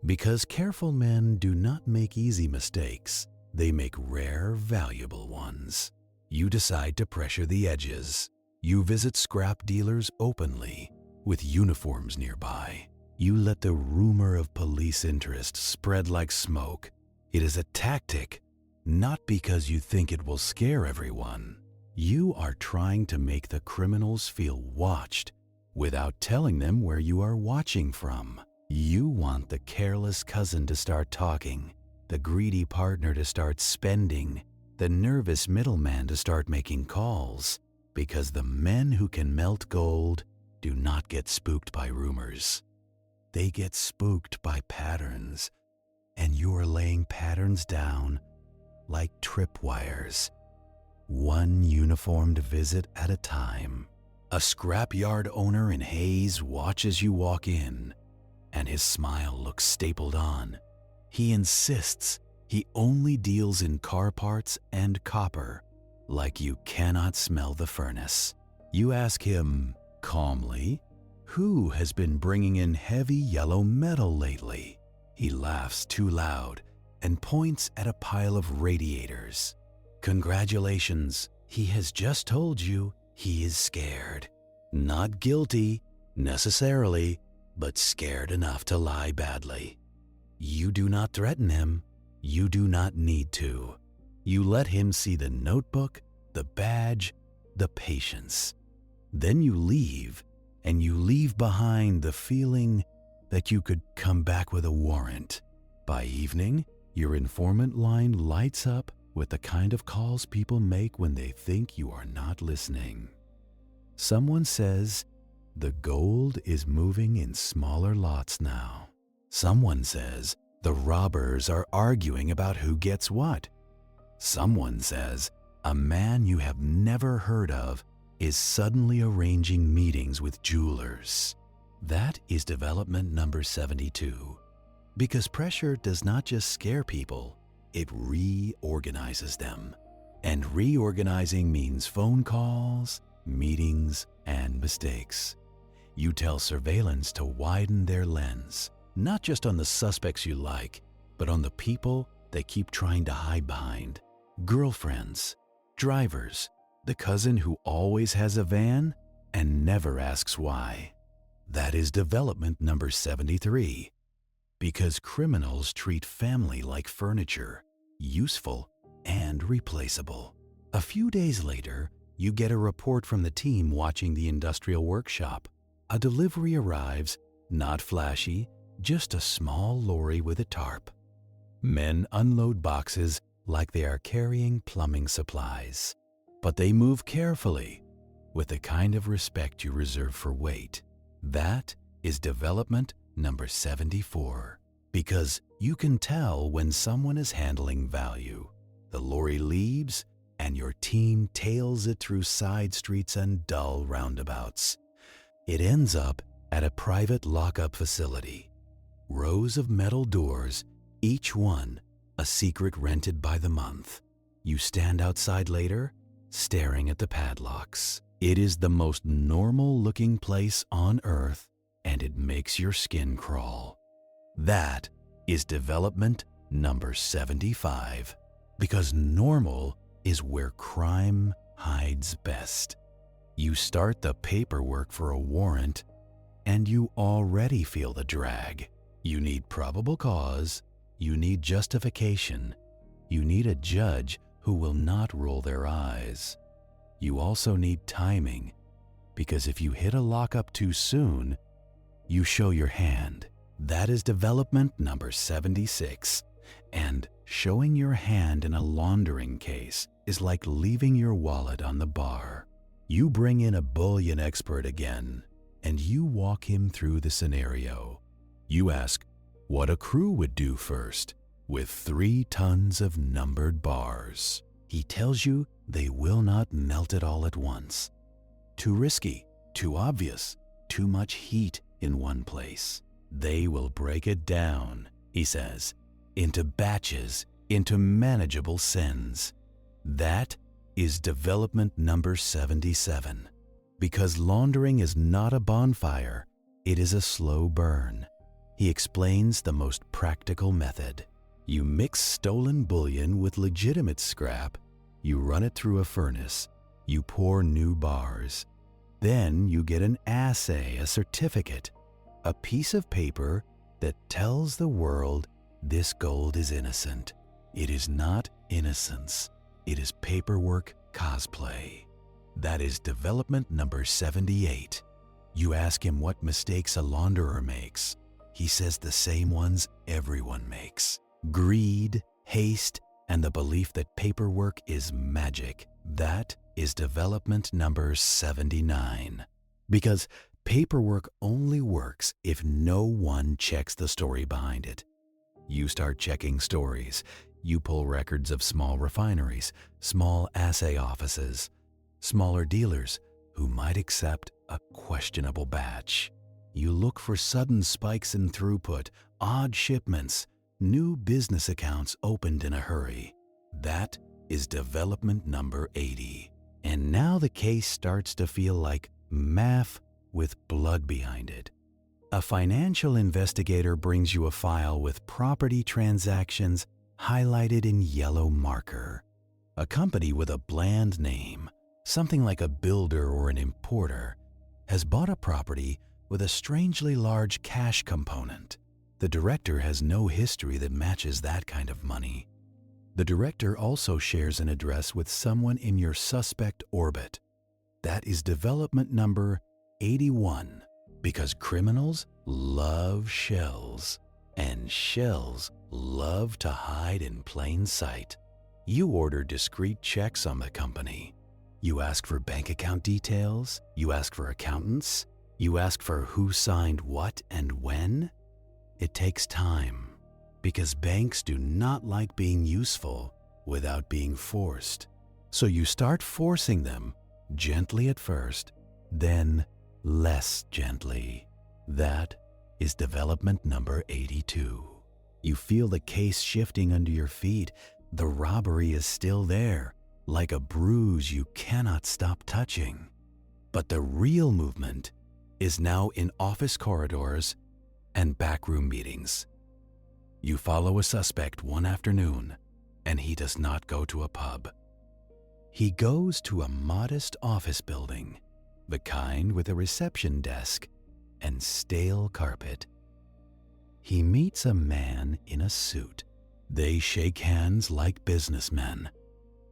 Because careful men do not make easy mistakes, they make rare, valuable ones. You decide to pressure the edges. You visit scrap dealers openly, with uniforms nearby. You let the rumor of police interest spread like smoke. It is a tactic. Not because you think it will scare everyone. You are trying to make the criminals feel watched without telling them where you are watching from. You want the careless cousin to start talking, the greedy partner to start spending, the nervous middleman to start making calls, because the men who can melt gold do not get spooked by rumors. They get spooked by patterns, and you are laying patterns down like tripwires, one uniformed visit at a time. A scrapyard owner in Hayes watches you walk in, and his smile looks stapled on. He insists he only deals in car parts and copper, like you cannot smell the furnace. You ask him, calmly, who has been bringing in heavy yellow metal lately? He laughs too loud and points at a pile of radiators. Congratulations, he has just told you he is scared. Not guilty, necessarily, but scared enough to lie badly. You do not threaten him. You do not need to. You let him see the notebook, the badge, the patience. Then you leave, and you leave behind the feeling that you could come back with a warrant. By evening, your informant line lights up with the kind of calls people make when they think you are not listening. Someone says, the gold is moving in smaller lots now. Someone says, the robbers are arguing about who gets what. Someone says, a man you have never heard of is suddenly arranging meetings with jewelers. That is development number 72. Because pressure does not just scare people, it reorganizes them. And reorganizing means phone calls, meetings, and mistakes. You tell surveillance to widen their lens, not just on the suspects you like, but on the people they keep trying to hide behind. Girlfriends, drivers, The cousin who always has a van and never asks why. That is development number 73. Because criminals treat family like furniture, useful and replaceable. A few days later, you get a report from the team watching the industrial workshop. A delivery arrives, not flashy, just a small lorry with a tarp. Men unload boxes like they are carrying plumbing supplies. But they move carefully, with the kind of respect you reserve for weight. That is development number 74. Because you can tell when someone is handling value. The lorry leaves, and your team tails it through side streets and dull roundabouts. It ends up at a private lockup facility. Rows of metal doors, each one a secret rented by the month. You stand outside later, staring at the padlocks. It is the most normal-looking place on earth, and it makes your skin crawl. That is development number 75. Because normal is where crime hides best. You start the paperwork for a warrant, and you already feel the drag. You need probable cause, you need justification, you need a judge who will not roll their eyes. You also need timing, because if you hit a lockup too soon, you show your hand. That is development number 76. And showing your hand in a laundering case is like leaving your wallet on the bar. You bring in a bullion expert again, and you walk him through the scenario. You ask what a crew would do first with 3 tons of numbered bars. He tells you they will not melt it all at once. Too risky, too obvious, too much heat in one place. They will break it down, he says, into batches, into manageable sins. That is development number 77. Because laundering is not a bonfire, it is a slow burn. He explains the most practical method. You mix stolen bullion with legitimate scrap, you run it through a furnace, you pour new bars. Then you get an assay, a certificate, a piece of paper that tells the world this gold is innocent. It is not innocence. It is paperwork cosplay. That is development number 78. You ask him what mistakes a launderer makes. He says the same ones everyone makes. Greed, haste, and the belief that paperwork is magic. That is development number 79. Because paperwork only works if no one checks the story behind it. You start checking stories. You pull records of small refineries, small assay offices, smaller dealers who might accept a questionable batch. You look for sudden spikes in throughput, odd shipments, new business accounts opened in a hurry. That is development number 80. And now the case starts to feel like math with blood behind it. A financial investigator brings you a file with property transactions highlighted in yellow marker. A company with a bland name, something like a builder or an importer, has bought a property with a strangely large cash component. The director has no history that matches that kind of money. The director also shares an address with someone in your suspect orbit. That is development number 81. Because criminals love shells, and shells love to hide in plain sight. You order discreet checks on the company. You ask for bank account details. You ask for accountants. You ask for who signed what and when. It takes time, because banks do not like being useful without being forced. So you start forcing them, gently at first, then less gently. That is development number 82. You feel the case shifting under your feet. The robbery is still there, like a bruise you cannot stop touching. But the real movement is now in office corridors and backroom meetings. You follow a suspect one afternoon, and he does not go to a pub. He goes to a modest office building, the kind with a reception desk and stale carpet. He meets a man in a suit. They shake hands like businessmen.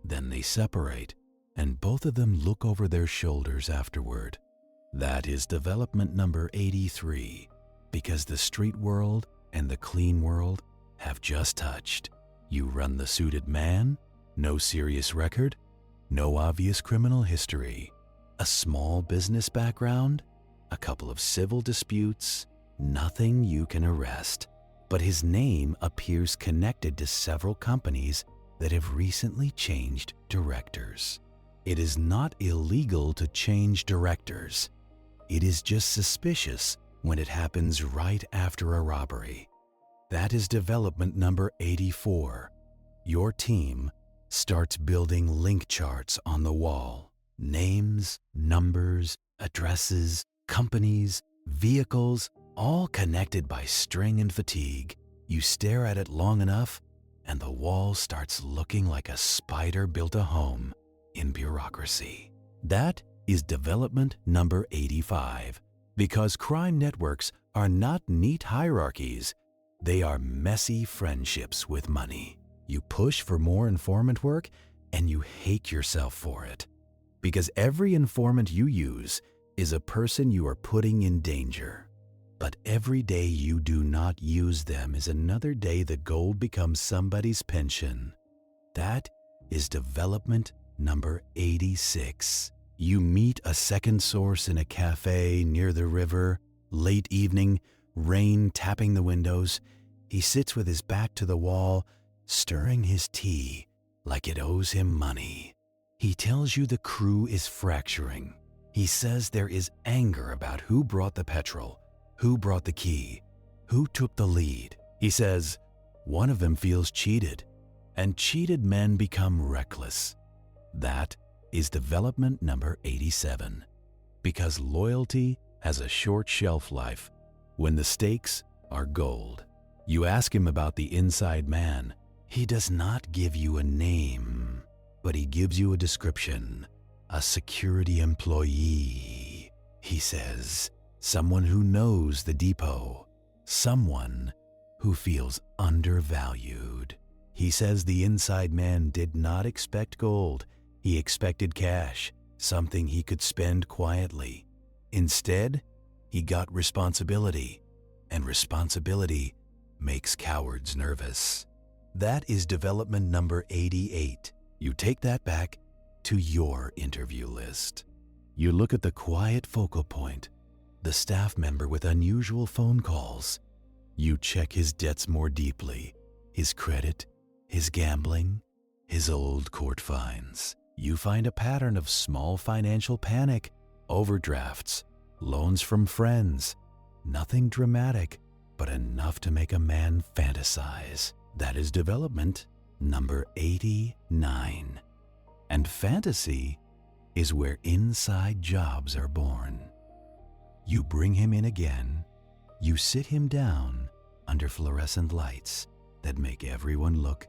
Then they separate, and both of them look over their shoulders afterward. That is development number 83, because the street world and the clean world have just touched. You run the suited man, no serious record, no obvious criminal history, a small business background, a couple of civil disputes, nothing you can arrest. But his name appears connected to several companies that have recently changed directors. It is not illegal to change directors. It is just suspicious when it happens right after a robbery. That is development number 84. Your team starts building link charts on the wall. Names, numbers, addresses, companies, vehicles, all connected by string and fatigue. You stare at it long enough, and the wall starts looking like a spider built a home in bureaucracy. That is development number 85, because crime networks are not neat hierarchies. They are messy friendships with money. You push for more informant work, and you hate yourself for it. Because every informant you use is a person you are putting in danger. But every day you do not use them is another day the gold becomes somebody's pension. That is development number 86. You meet a second source in a cafe near the river, late evening, rain tapping the windows. He sits with his back to the wall, stirring his tea like it owes him money. He tells you the crew is fracturing. He says there is anger about who brought the petrol, who brought the key, who took the lead. He says one of them feels cheated, and cheated men become reckless. That is development number 87, because loyalty has a short shelf life when the stakes are gold. You ask him about the inside man. He does not give you a name, but he gives you a description. A security employee. He says, someone who knows the depot, someone who feels undervalued. He says the inside man did not expect gold. He expected cash, something he could spend quietly. Instead, he got responsibility, and responsibility makes cowards nervous. That is development number 88. You take that back to your interview list. You look at the quiet focal point, the staff member with unusual phone calls. You check his debts more deeply, his credit, his gambling, his old court fines. You find a pattern of small financial panic, overdrafts, loans from friends. Nothing dramatic, but enough to make a man fantasize. That is development number 89. And fantasy is where inside jobs are born. You bring him in again. You sit him down under fluorescent lights that make everyone look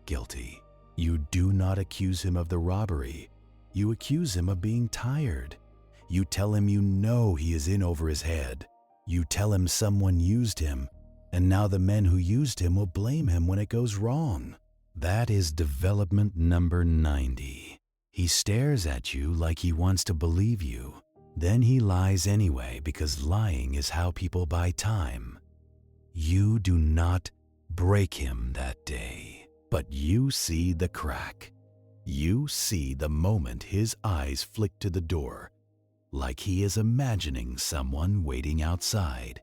guilty. You do not accuse him of the robbery. You accuse him of being tired. You tell him you know he is in over his head. You tell him someone used him, and now the men who used him will blame him when it goes wrong. That is development number 90. He stares at you like he wants to believe you. Then he lies anyway because lying is how people buy time. You do not break him that day, but you see the crack. You see the moment his eyes flick to the door, like he is imagining someone waiting outside.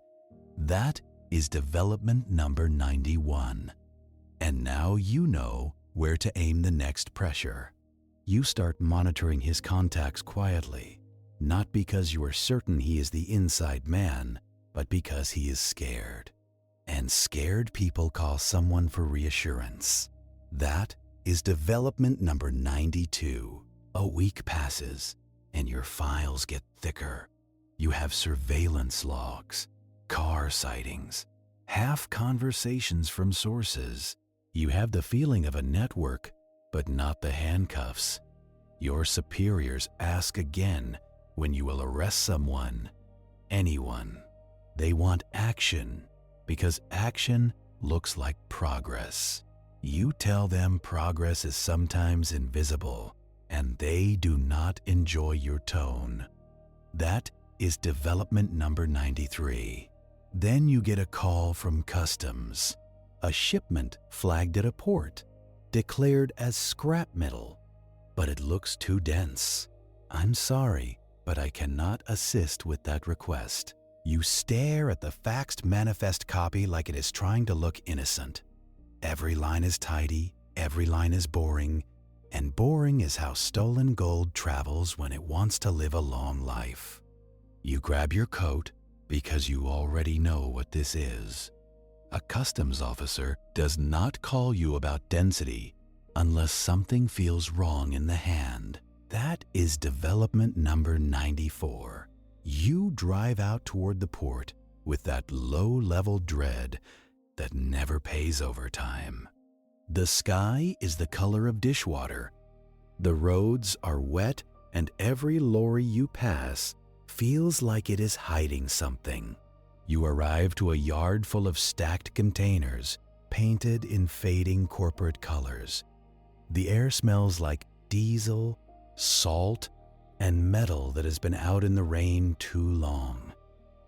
That is development number 91. And now you know where to aim the next pressure. You start monitoring his contacts quietly, not because you are certain he is the inside man, but because he is scared. And scared people call someone for reassurance. That is development number 92. A week passes, and your files get thicker. You have surveillance logs, car sightings, half conversations from sources. You have the feeling of a network, but not the handcuffs. Your superiors ask again when you will arrest someone, anyone. They want action because action looks like progress. You tell them progress is sometimes invisible and they do not enjoy your tone. That is development number 93. Then you get a call from customs. A shipment flagged at a port, declared as scrap metal, but it looks too dense. I'm sorry, but I cannot assist with that request. You stare at the faxed manifest copy like it is trying to look innocent. Every line is tidy, every line is boring, and boring is how stolen gold travels when it wants to live a long life. You grab your coat because you already know what this is. A customs officer does not call you about density unless something feels wrong in the hand. That is development number 94. You drive out toward the port with that low-level dread that never pays overtime. The sky is the color of dishwater. The roads are wet and every lorry you pass feels like it is hiding something. You arrive to a yard full of stacked containers painted in fading corporate colors. The air smells like diesel, salt, and metal that has been out in the rain too long.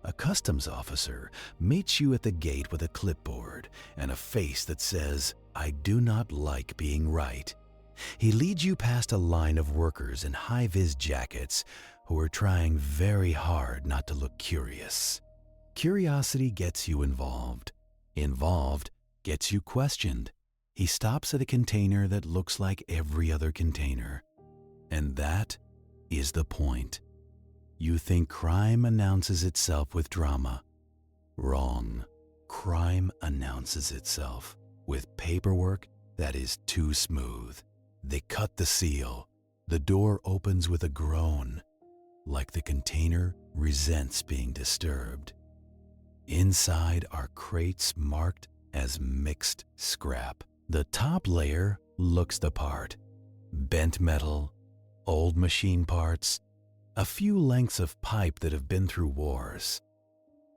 A customs officer meets you at the gate with a clipboard and a face that says, "I do not like being right." He leads you past a line of workers in high-vis jackets who are trying very hard not to look curious. Curiosity gets you involved. Involved gets you questioned. He stops at a container that looks like every other container. And that is the point. You think crime announces itself with drama. Wrong. Crime announces itself with paperwork that is too smooth. They cut the seal. The door opens with a groan, like the container resents being disturbed. Inside are crates marked as mixed scrap. The top layer looks the part. Bent metal, old machine parts, a few lengths of pipe that have been through wars.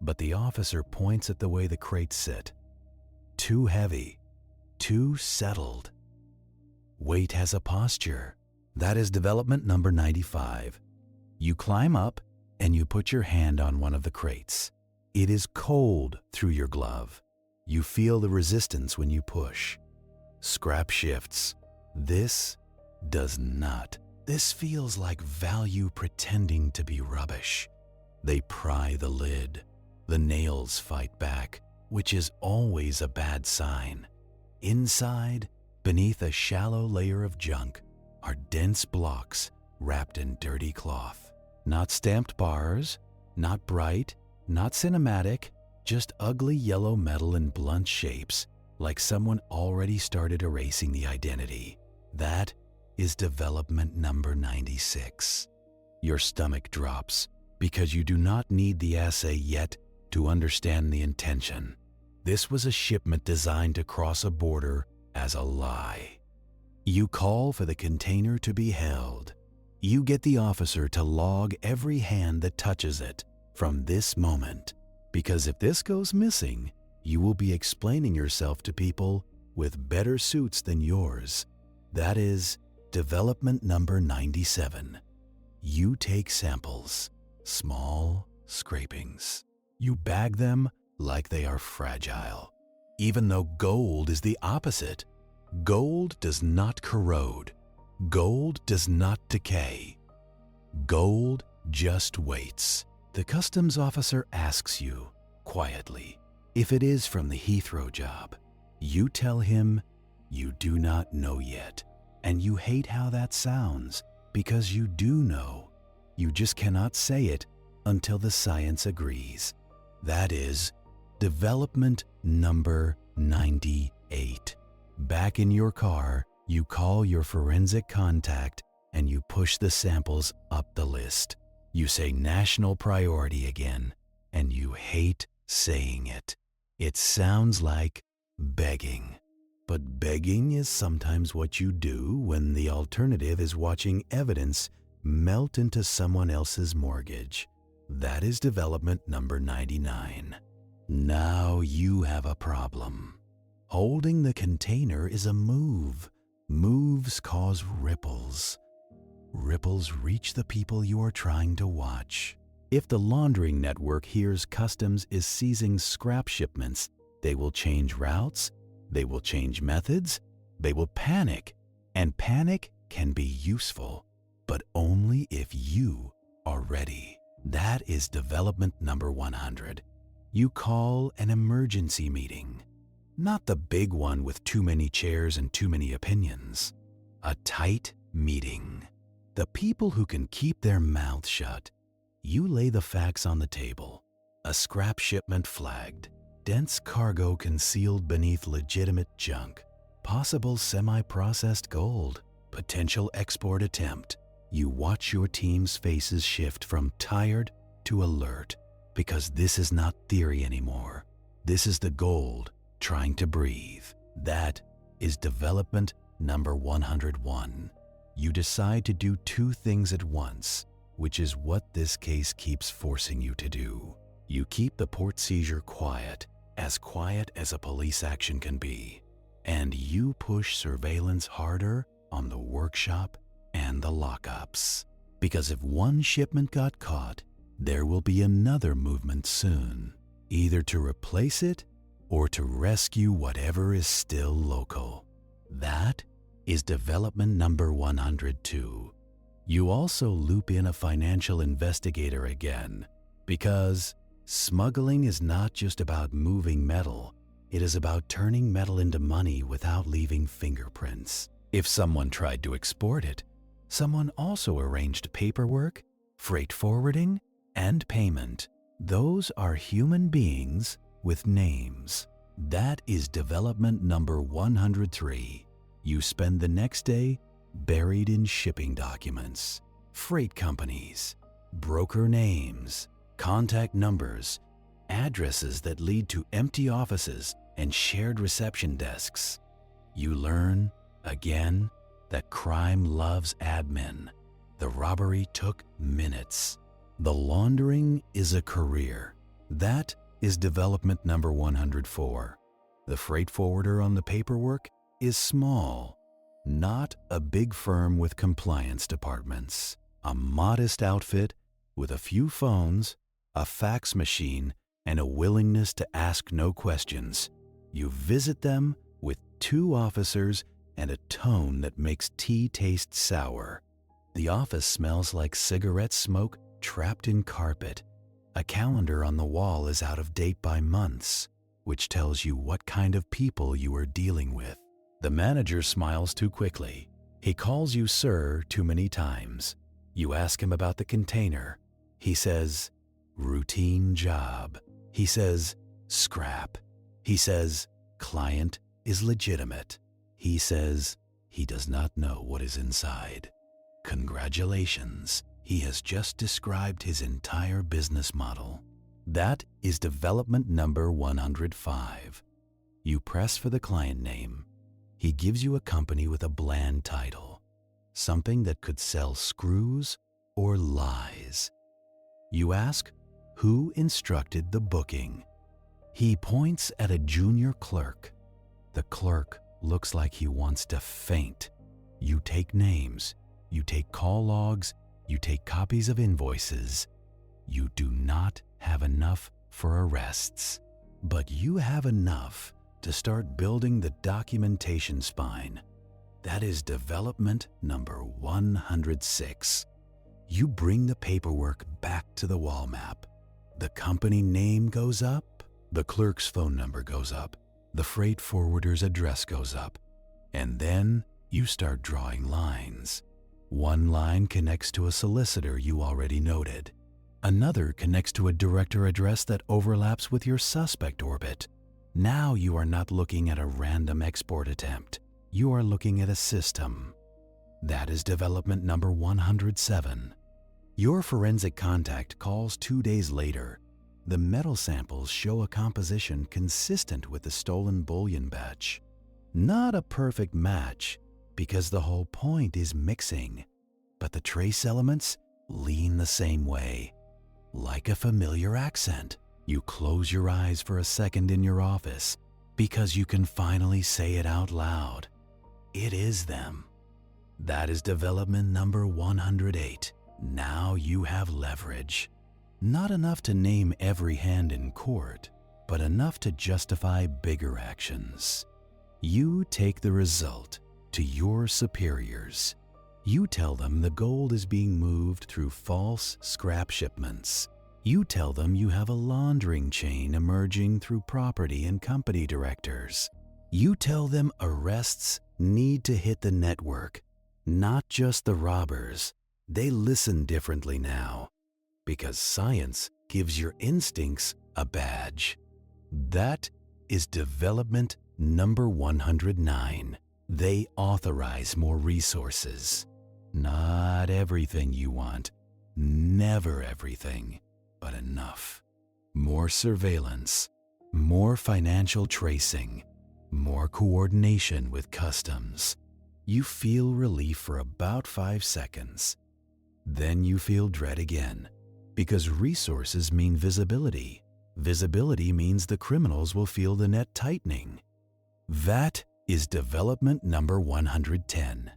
But the officer points at the way the crates sit. Too heavy, too settled. Weight has a posture. That is development number 95. You climb up and you put your hand on one of the crates. It is cold through your glove. You feel the resistance when you push. Scrap shifts. This does not. This feels like value pretending to be rubbish. They pry the lid. The nails fight back, which is always a bad sign. Inside, beneath a shallow layer of junk, are dense blocks wrapped in dirty cloth. Not stamped bars, not bright, not cinematic, just ugly yellow metal in blunt shapes, like someone already started erasing the identity. That is development number 96. Your stomach drops because you do not need the assay yet to understand the intention. This was a shipment designed to cross a border as a lie. You call for the container to be held. You get the officer to log every hand that touches it from this moment, because if this goes missing, you will be explaining yourself to people with better suits than yours. That is development number 97. You take samples, small scrapings. You bag them like they are fragile, even though gold is the opposite. Gold does not corrode. Gold does not decay. Gold just waits. The customs officer asks you, quietly, if it is from the Heathrow job. You tell him you do not know yet, and you hate how that sounds because you do know. You just cannot say it until the science agrees. That is development number 98. Back in your car, you call your forensic contact and you push the samples up the list. You say national priority again, and you hate saying it. It sounds like begging. But begging is sometimes what you do when the alternative is watching evidence melt into someone else's mortgage. That is development number 99. Now you have a problem. Holding the container is a move. Moves cause ripples. Ripples reach the people you are trying to watch. If the laundering network hears customs is seizing scrap shipments, they will change routes, they will change methods, they will panic. And panic can be useful, but only if you are ready. That is development number 100. You call an emergency meeting. Not the big one with too many chairs and too many opinions. A tight meeting. The people who can keep their mouths shut. You lay the facts on the table. A scrap shipment flagged. Dense cargo concealed beneath legitimate junk. Possible semi-processed gold. Potential export attempt. You watch your team's faces shift from tired to alert, because this is not theory anymore. This is the gold trying to breathe. That is development number 101. You decide to do two things at once, which is what this case keeps forcing you to do. You keep the port seizure quiet as a police action can be, and you push surveillance harder on the workshop and the lockups. Because if one shipment got caught, there will be another movement soon, either to replace it or to rescue whatever is still local. That is development number 102. You also loop in a financial investigator again, because smuggling is not just about moving metal, it is about turning metal into money without leaving fingerprints. If someone tried to export it, someone also arranged paperwork, freight forwarding, and payment. Those are human beings with names. That is development number 103. You spend the next day buried in shipping documents, freight companies, broker names, contact numbers, addresses that lead to empty offices and shared reception desks. You learn, again, that crime loves admin. The robbery took minutes. The laundering is a career. That is development number 104. The freight forwarder on the paperwork is small, not a big firm with compliance departments. A modest outfit with a few phones, a fax machine, and a willingness to ask no questions. You visit them with 2 officers and a tone that makes tea taste sour. The office smells like cigarette smoke trapped in carpet. A calendar on the wall is out of date by months, which tells you what kind of people you are dealing with. The manager smiles too quickly. He calls you sir too many times. You ask him about the container. He says, routine job. He says, scrap. He says, client is legitimate. He says, he does not know what is inside. Congratulations, he has just described his entire business model. That is development number 105. You press for the client name. He gives you a company with a bland title, something that could sell screws or lies. You ask, who instructed the booking? He points at a junior clerk. The clerk looks like he wants to faint. You take names, you take call logs, you take copies of invoices. You do not have enough for arrests, but you have enough to start building the documentation spine. That is development number 106. You bring the paperwork back to the wall map. The company name goes up, the clerk's phone number goes up, the freight forwarder's address goes up, and then you start drawing lines. One line connects to a solicitor you already noted. Another connects to a director address that overlaps with your suspect orbit. Now you are not looking at a random export attempt. You are looking at a system. That is development number 107. Your forensic contact calls 2 days later. The metal samples show a composition consistent with the stolen bullion batch. Not a perfect match, because the whole point is mixing, but the trace elements lean the same way. Like a familiar accent, you close your eyes for a second in your office because you can finally say it out loud. It is them. That is development number 108. Now you have leverage. Not enough to name every hand in court, but enough to justify bigger actions. You take the result to your superiors. You tell them the gold is being moved through false scrap shipments. You tell them you have a laundering chain emerging through property and company directors. You tell them arrests need to hit the network, not just the robbers. They listen differently now, because science gives your instincts a badge. That is development number 109. They authorize more resources. Not everything you want, never everything, but enough. More surveillance, more financial tracing, more coordination with customs. You feel relief for about 5 seconds. Then you feel dread again, because resources mean visibility. Visibility means the criminals will feel the net tightening. That is development number 110.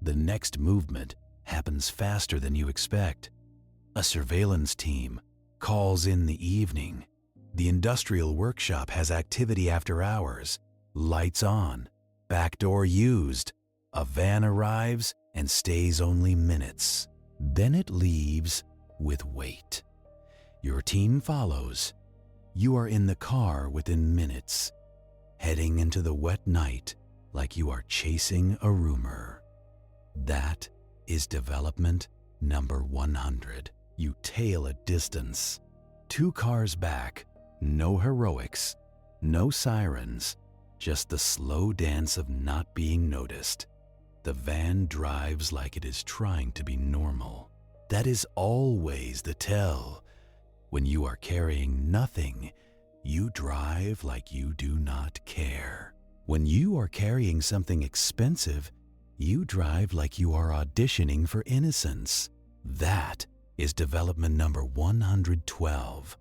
The next movement happens faster than you expect. A surveillance team calls in the evening. The industrial workshop has activity after hours. Lights on, back door used. A van arrives and stays only minutes. Then it leaves with weight. Your team follows. You are in the car within minutes, heading into the wet night like you are chasing a rumor. That is development number 100. You tail a distance. 2 cars back, no heroics, no sirens, just the slow dance of not being noticed. The van drives like it is trying to be normal. That is always the tell. When you are carrying nothing, you drive like you do not care. When you are carrying something expensive, you drive like you are auditioning for innocence. That is development number 112.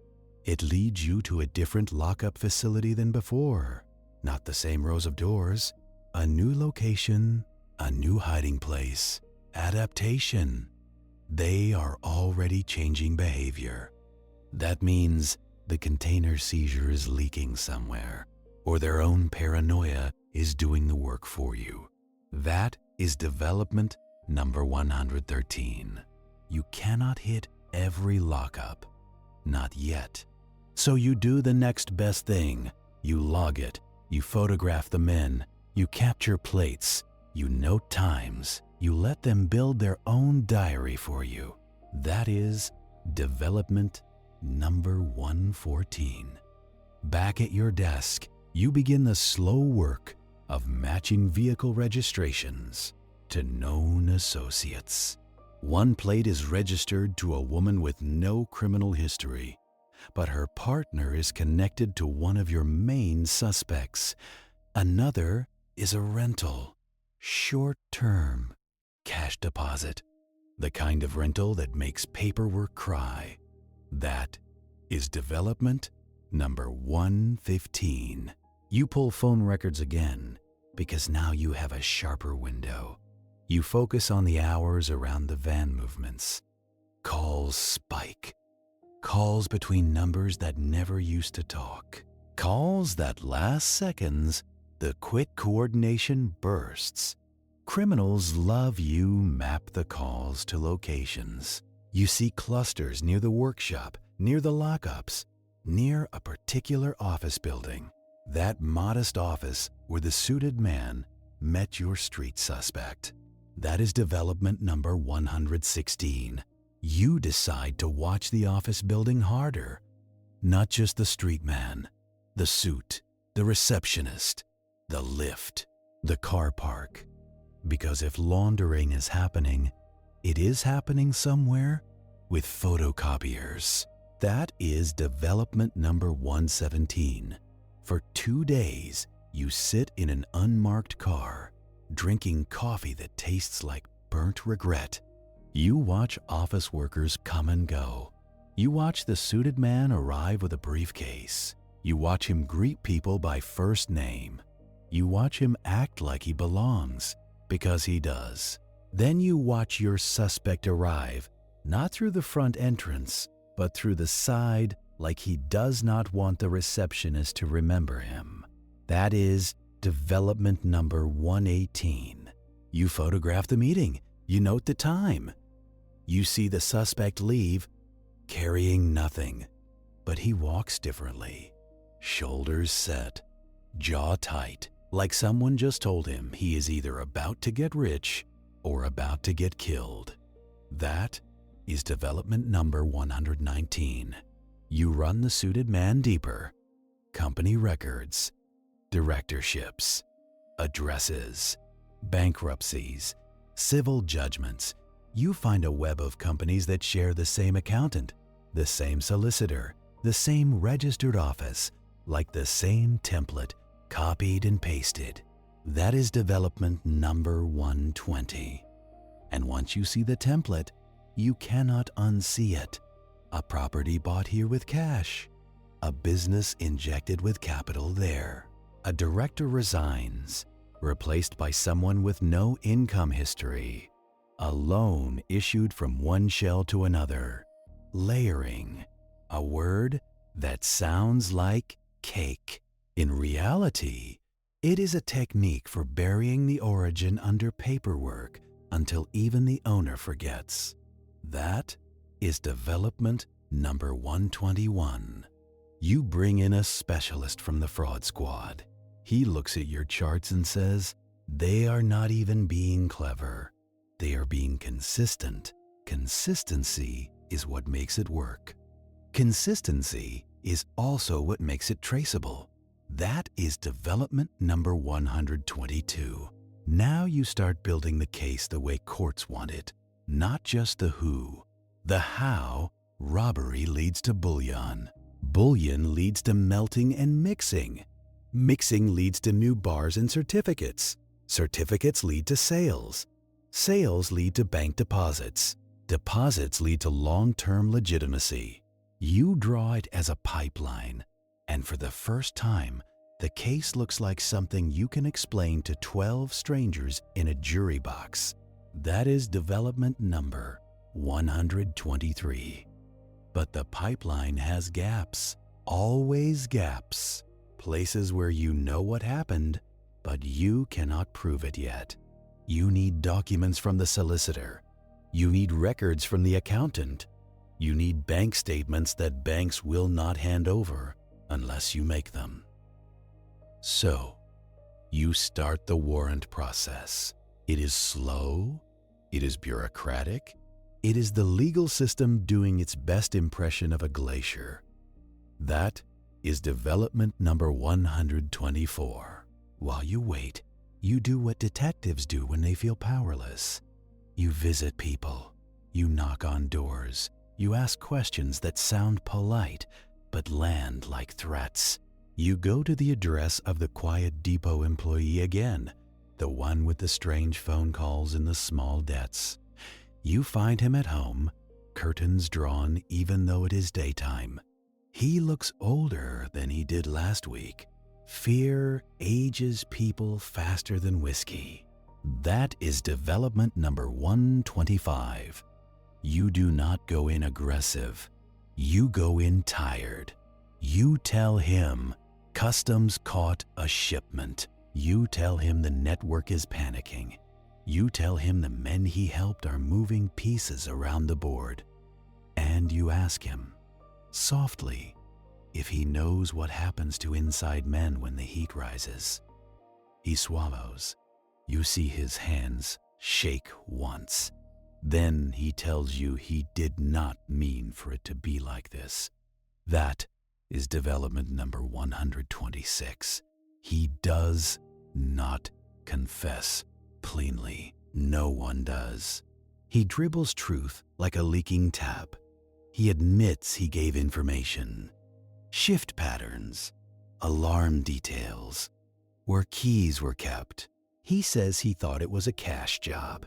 It leads you to a different lockup facility than before. Not the same rows of doors. A new location, a new hiding place, adaptation. They are already changing behavior. That means the container seizure is leaking somewhere, or their own paranoia is doing the work for you. That is development number 113. You cannot hit every lockup. Not yet. So you do the next best thing. You log it. You photograph the men. You capture plates. You note times. You let them build their own diary for you. That is development number 114. Back at your desk, you begin the slow work of matching vehicle registrations to known associates. One plate is registered to a woman with no criminal history, but her partner is connected to one of your main suspects. Another is a rental, short-term, cash deposit, the kind of rental that makes paperwork cry. That is development number 115. You pull phone records again because now you have a sharper window. You focus on the hours around the van movements. Calls spike. Calls between numbers that never used to talk. Calls that last seconds, the quick coordination bursts. Criminals love you map the calls to locations. You see clusters near the workshop, near the lockups, near a particular office building. That modest office where the suited man met your street suspect. That is development number 116. You decide to watch the office building harder. Not just the street man, the suit, the receptionist, the lift, the car park. Because if laundering is happening, it is happening somewhere with photocopiers. That is development number 117. For 2 days, You sit in an unmarked car, drinking coffee that tastes like burnt regret. You watch office workers come and go. You watch the suited man arrive with a briefcase. You watch him greet people by first name. You watch him act like he belongs, because he does. Then you watch your suspect arrive, not through the front entrance, but through the side, like he does not want the receptionist to remember him. That is development number 118. You photograph the meeting. You note the time. You see the suspect leave, carrying nothing, but he walks differently. Shoulders set, jaw tight, like someone just told him he is either about to get rich or about to get killed. That is development number 119. You run the suited man deeper. Company records, directorships, addresses, bankruptcies, civil judgments. You find a web of companies that share the same accountant, the same solicitor, the same registered office, like the same template, copied and pasted. That is development number 120. And once you see the template, you cannot unsee it. A property bought here with cash. A business injected with capital there. A director resigns, replaced by someone with no income history. A loan issued from one shell to another. Layering, a word that sounds like cake. In reality, it is a technique for burying the origin under paperwork until even the owner forgets. That is development number 121. You bring in a specialist from the fraud squad. He looks at your charts and says, they are not even being clever. They are being consistent. Consistency is what makes it work. Consistency is also what makes it traceable. That is development number 122. Now you start building the case the way courts want it, not just the who. The how, robbery leads to bullion. Bullion leads to melting and mixing. Mixing leads to new bars and certificates. Certificates lead to sales. Sales lead to bank deposits. Deposits lead to long-term legitimacy. You draw it as a pipeline, and for the first time, the case looks like something you can explain to 12 strangers in a jury box. That is development number 123. But the pipeline has gaps, always gaps, places where you know what happened, but you cannot prove it yet. You need documents from the solicitor. You need records from the accountant. You need bank statements that banks will not hand over unless you make them. So, you start the warrant process. It is slow. It is bureaucratic. It is the legal system doing its best impression of a glacier. That is development number 124. While you wait, you do what detectives do when they feel powerless. You visit people. You knock on doors. You ask questions that sound polite, but land like threats. You go to the address of the Quiet Depot employee again, the one with the strange phone calls and the small debts. You find him at home, curtains drawn even though it is daytime. He looks older than he did last week. Fear ages people faster than whiskey. That is development number 125. You do not go in aggressive. You go in tired. You tell him customs caught a shipment. You tell him the network is panicking. You tell him the men he helped are moving pieces around the board. And you ask him, softly, if he knows what happens to inside men when the heat rises. He swallows. You see his hands shake once. Then he tells you he did not mean for it to be like this. That is development number 126. He does not confess cleanly. No one does. He dribbles truth like a leaking tap. He admits he gave information. Shift patterns, alarm details, where keys were kept. He says he thought it was a cash job.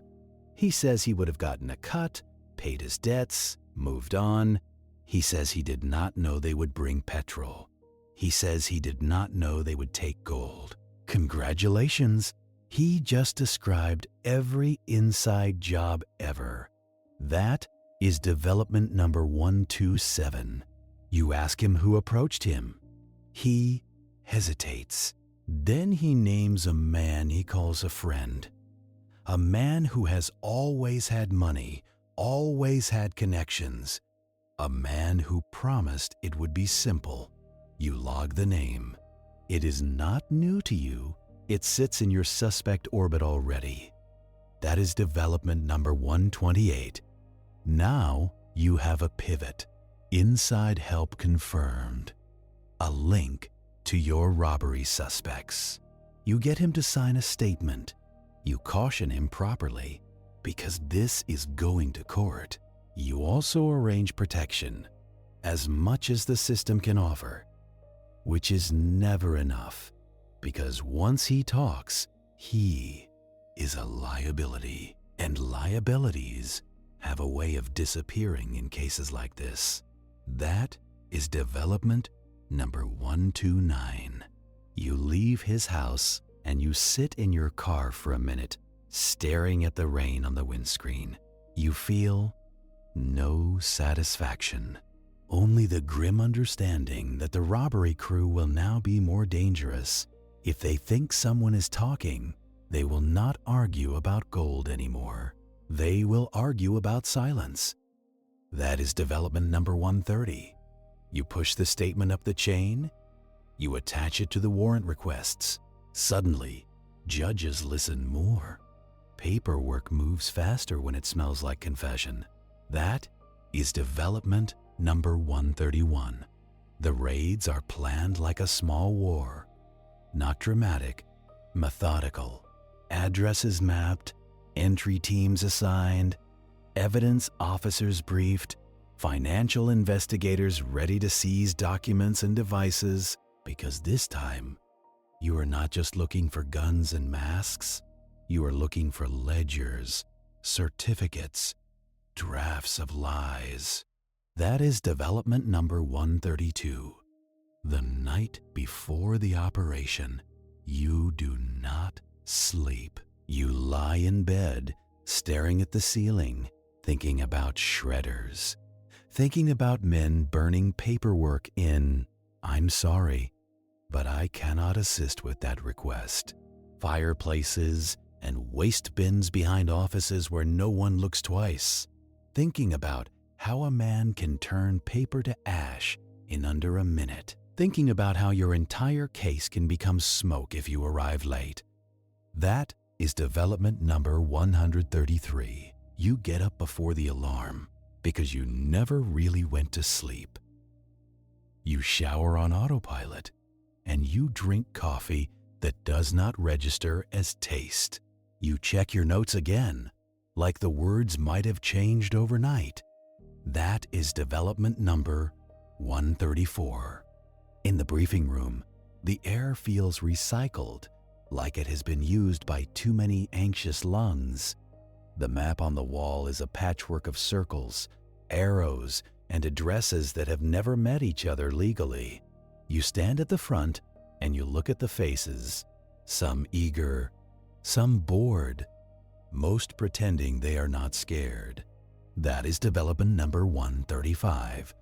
He says he would have gotten a cut, paid his debts, moved on. He says he did not know they would bring petrol. He says he did not know they would take gold. Congratulations! He just described every inside job ever. That is development number 127. You ask him who approached him. He hesitates. Then he names a man he calls a friend. A man who has always had money, always had connections. A man who promised it would be simple. You log the name. It is not new to you. It sits in your suspect orbit already. That is development number 128. Now you have a pivot. Inside help confirmed. A link to your robbery suspects. You get him to sign a statement. You caution him properly because this is going to court. You also arrange protection, as much as the system can offer, which is never enough because once he talks, he is a liability, and liabilities have a way of disappearing in cases like this. That is development number 129. You leave his house and you sit in your car for a minute, staring at the rain on the windscreen. You feel no satisfaction, only the grim understanding that the robbery crew will now be more dangerous. If they think someone is talking, they will not argue about gold anymore. They will argue about silence. That is development number 130. You push the statement up the chain. You attach it to the warrant requests. Suddenly, judges listen more. Paperwork moves faster when it smells like confession. That is development number 131. The raids are planned like a small war. Not dramatic, methodical. Addresses mapped, entry teams assigned, evidence officers briefed, financial investigators ready to seize documents and devices, because this time, you are not just looking for guns and masks, you are looking for ledgers, certificates, drafts of lies. That is development number 132. The night before the operation, you do not sleep. You lie in bed, staring at the ceiling, thinking about shredders, thinking about men burning paperwork in, "I'm sorry, but I cannot assist with that request," fireplaces and waste bins behind offices where no one looks twice, thinking about how a man can turn paper to ash in under a minute, thinking about how your entire case can become smoke if you arrive late. That is development number 133. You get up before the alarm because you never really went to sleep. You shower on autopilot and you drink coffee that does not register as taste. You check your notes again, like the words might have changed overnight. That is development number 134. In the briefing room, the air feels recycled, like it has been used by too many anxious lungs. The map on the wall is a patchwork of circles, arrows, and addresses that have never met each other legally. You stand at the front and you look at the faces, some eager, some bored, most pretending they are not scared. That is development number 135.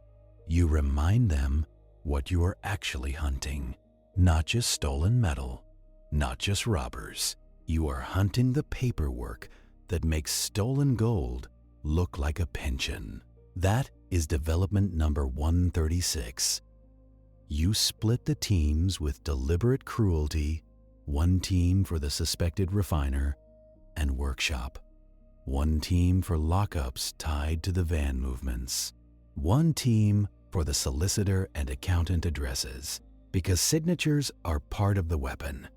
You remind them what you are actually hunting, not just stolen metal, not just robbers. You are hunting the paperwork that makes stolen gold look like a pension. That is development number 136. You split the teams with deliberate cruelty, one team for the suspected refiner and workshop, one team for lockups tied to the van movements, one team for the solicitor and accountant addresses, because signatures are part of the weapon.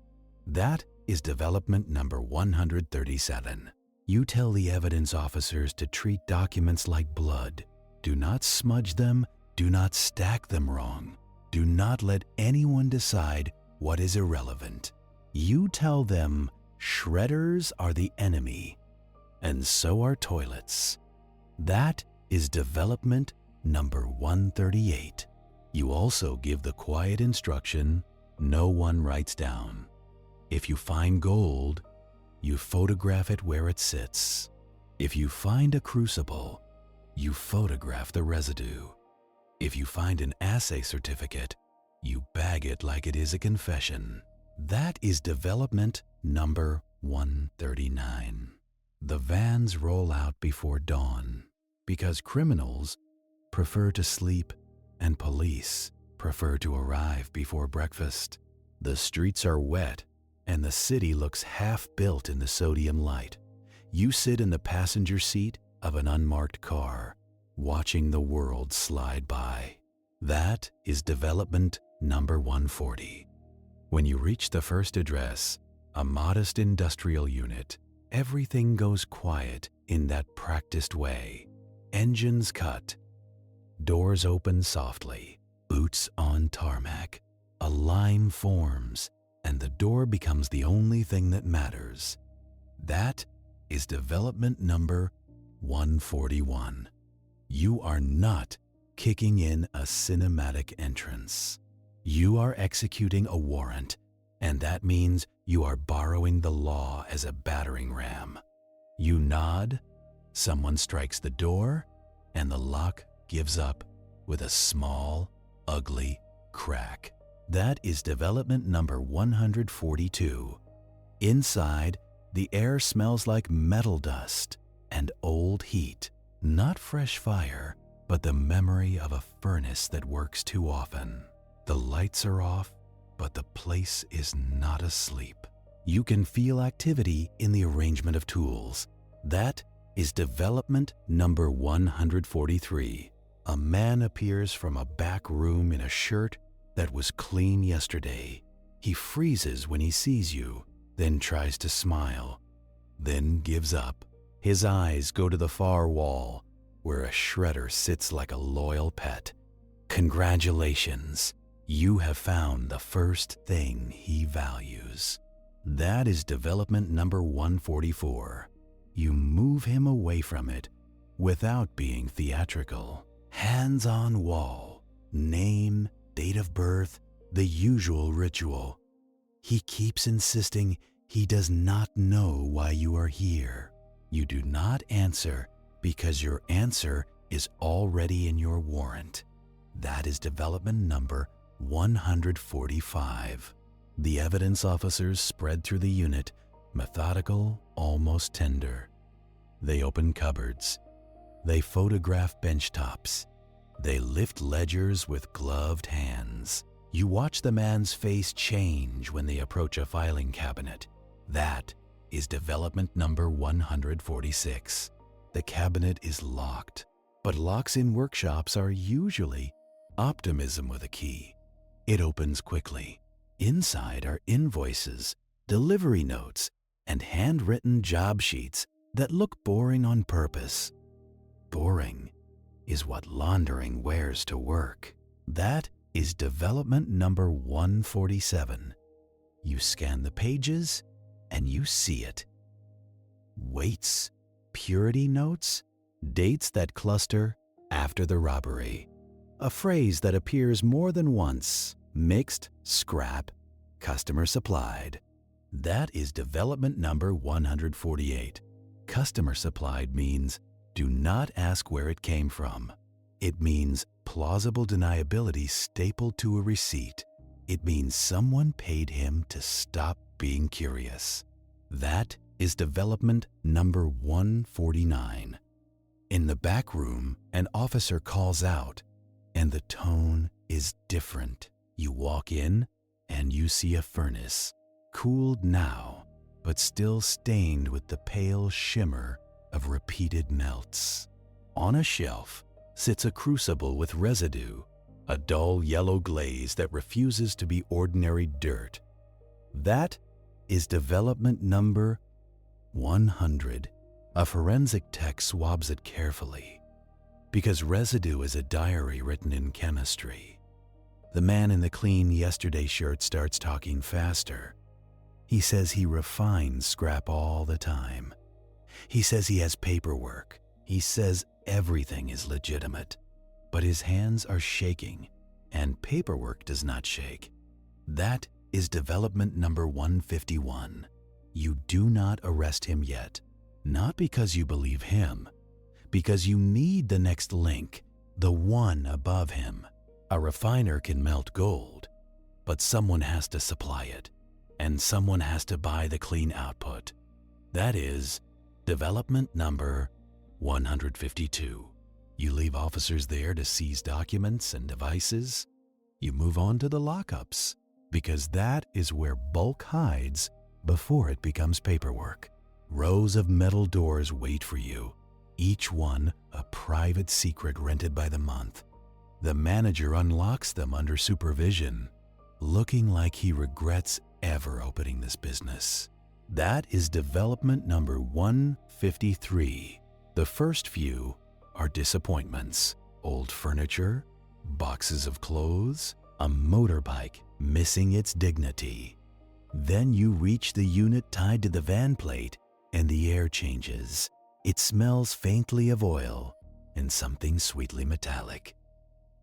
That is development number 137. You tell the evidence officers to treat documents like blood. Do not smudge them, do not stack them wrong. Do not let anyone decide what is irrelevant. You tell them shredders are the enemy, and so are toilets. That is development number 138. You also give the quiet instruction no one writes down. If you find gold, you photograph it where it sits. If you find a crucible, you photograph the residue. If you find an assay certificate, you bag it like it is a confession. That is development number 139. The vans roll out before dawn because criminals prefer to sleep and police prefer to arrive before breakfast. The streets are wet and the city looks half-built in the sodium light. You sit in the passenger seat of an unmarked car, watching the world slide by. That is development number 140. When you reach the first address, a modest industrial unit, everything goes quiet in that practiced way. Engines cut, doors open softly, boots on tarmac. A line forms, and the door becomes the only thing that matters. That is development number 141. You are not kicking in a cinematic entrance. You are executing a warrant, and that means you are borrowing the law as a battering ram. You nod, someone strikes the door, and the lock gives up with a small, ugly crack. That is development number 142. Inside, the air smells like metal dust and old heat. Not fresh fire, but the memory of a furnace that works too often. The lights are off, but the place is not asleep. You can feel activity in the arrangement of tools. That is development number 143. A man appears from a back room in a shirt that was clean yesterday. He freezes when he sees you, then tries to smile, then gives up. His eyes go to the far wall, where a shredder sits like a loyal pet. Congratulations, you have found the first thing he values. That is development number 144. You move him away from it without being theatrical. Hands on wall, name, date of birth, the usual ritual. He keeps insisting he does not know why you are here. You do not answer because your answer is already in your warrant. That is development number 145. The evidence officers spread through the unit, methodical, almost tender. They open cupboards. They photograph benchtops. They lift ledgers with gloved hands. You watch the man's face change when they approach a filing cabinet. That is development number 146. The cabinet is locked, but locks in workshops are usually optimism with a key. It opens quickly. Inside are invoices, delivery notes, and handwritten job sheets that look boring on purpose. Boring is what laundering wears to work. That is development number 147. You scan the pages and you see it. Weights, purity notes, dates that cluster after the robbery. A phrase that appears more than once: mixed, scrap, customer supplied. That is development number 148. Customer supplied means do not ask where it came from. It means plausible deniability stapled to a receipt. It means someone paid him to stop being curious. That is development number 149. In the back room, an officer calls out, and the tone is different. You walk in, and you see a furnace, cooled now, but still stained with the pale shimmer of repeated melts. On a shelf sits a crucible with residue, a dull yellow glaze that refuses to be ordinary dirt. That is development number 100. A forensic tech swabs it carefully, because residue is a diary written in chemistry. The man in the clean yesterday shirt starts talking faster. He says he refines scrap all the time. He says he has paperwork. He says everything is legitimate. But his hands are shaking, and paperwork does not shake. That is development number 151. You do not arrest him yet, not because you believe him, because you need the next link, the one above him. A refiner can melt gold, but someone has to supply it, and someone has to buy the clean output. That is development number 152. You leave officers there to seize documents and devices. You move on to the lockups, because that is where bulk hides before it becomes paperwork. Rows of metal doors wait for you, each one a private secret rented by the month. The manager unlocks them under supervision, looking like he regrets ever opening this business. That is development number 153. The first few are disappointments: old furniture, boxes of clothes, a motorbike missing its dignity. Then you reach the unit tied to the van plate, and the air changes. It smells faintly of oil and something sweetly metallic.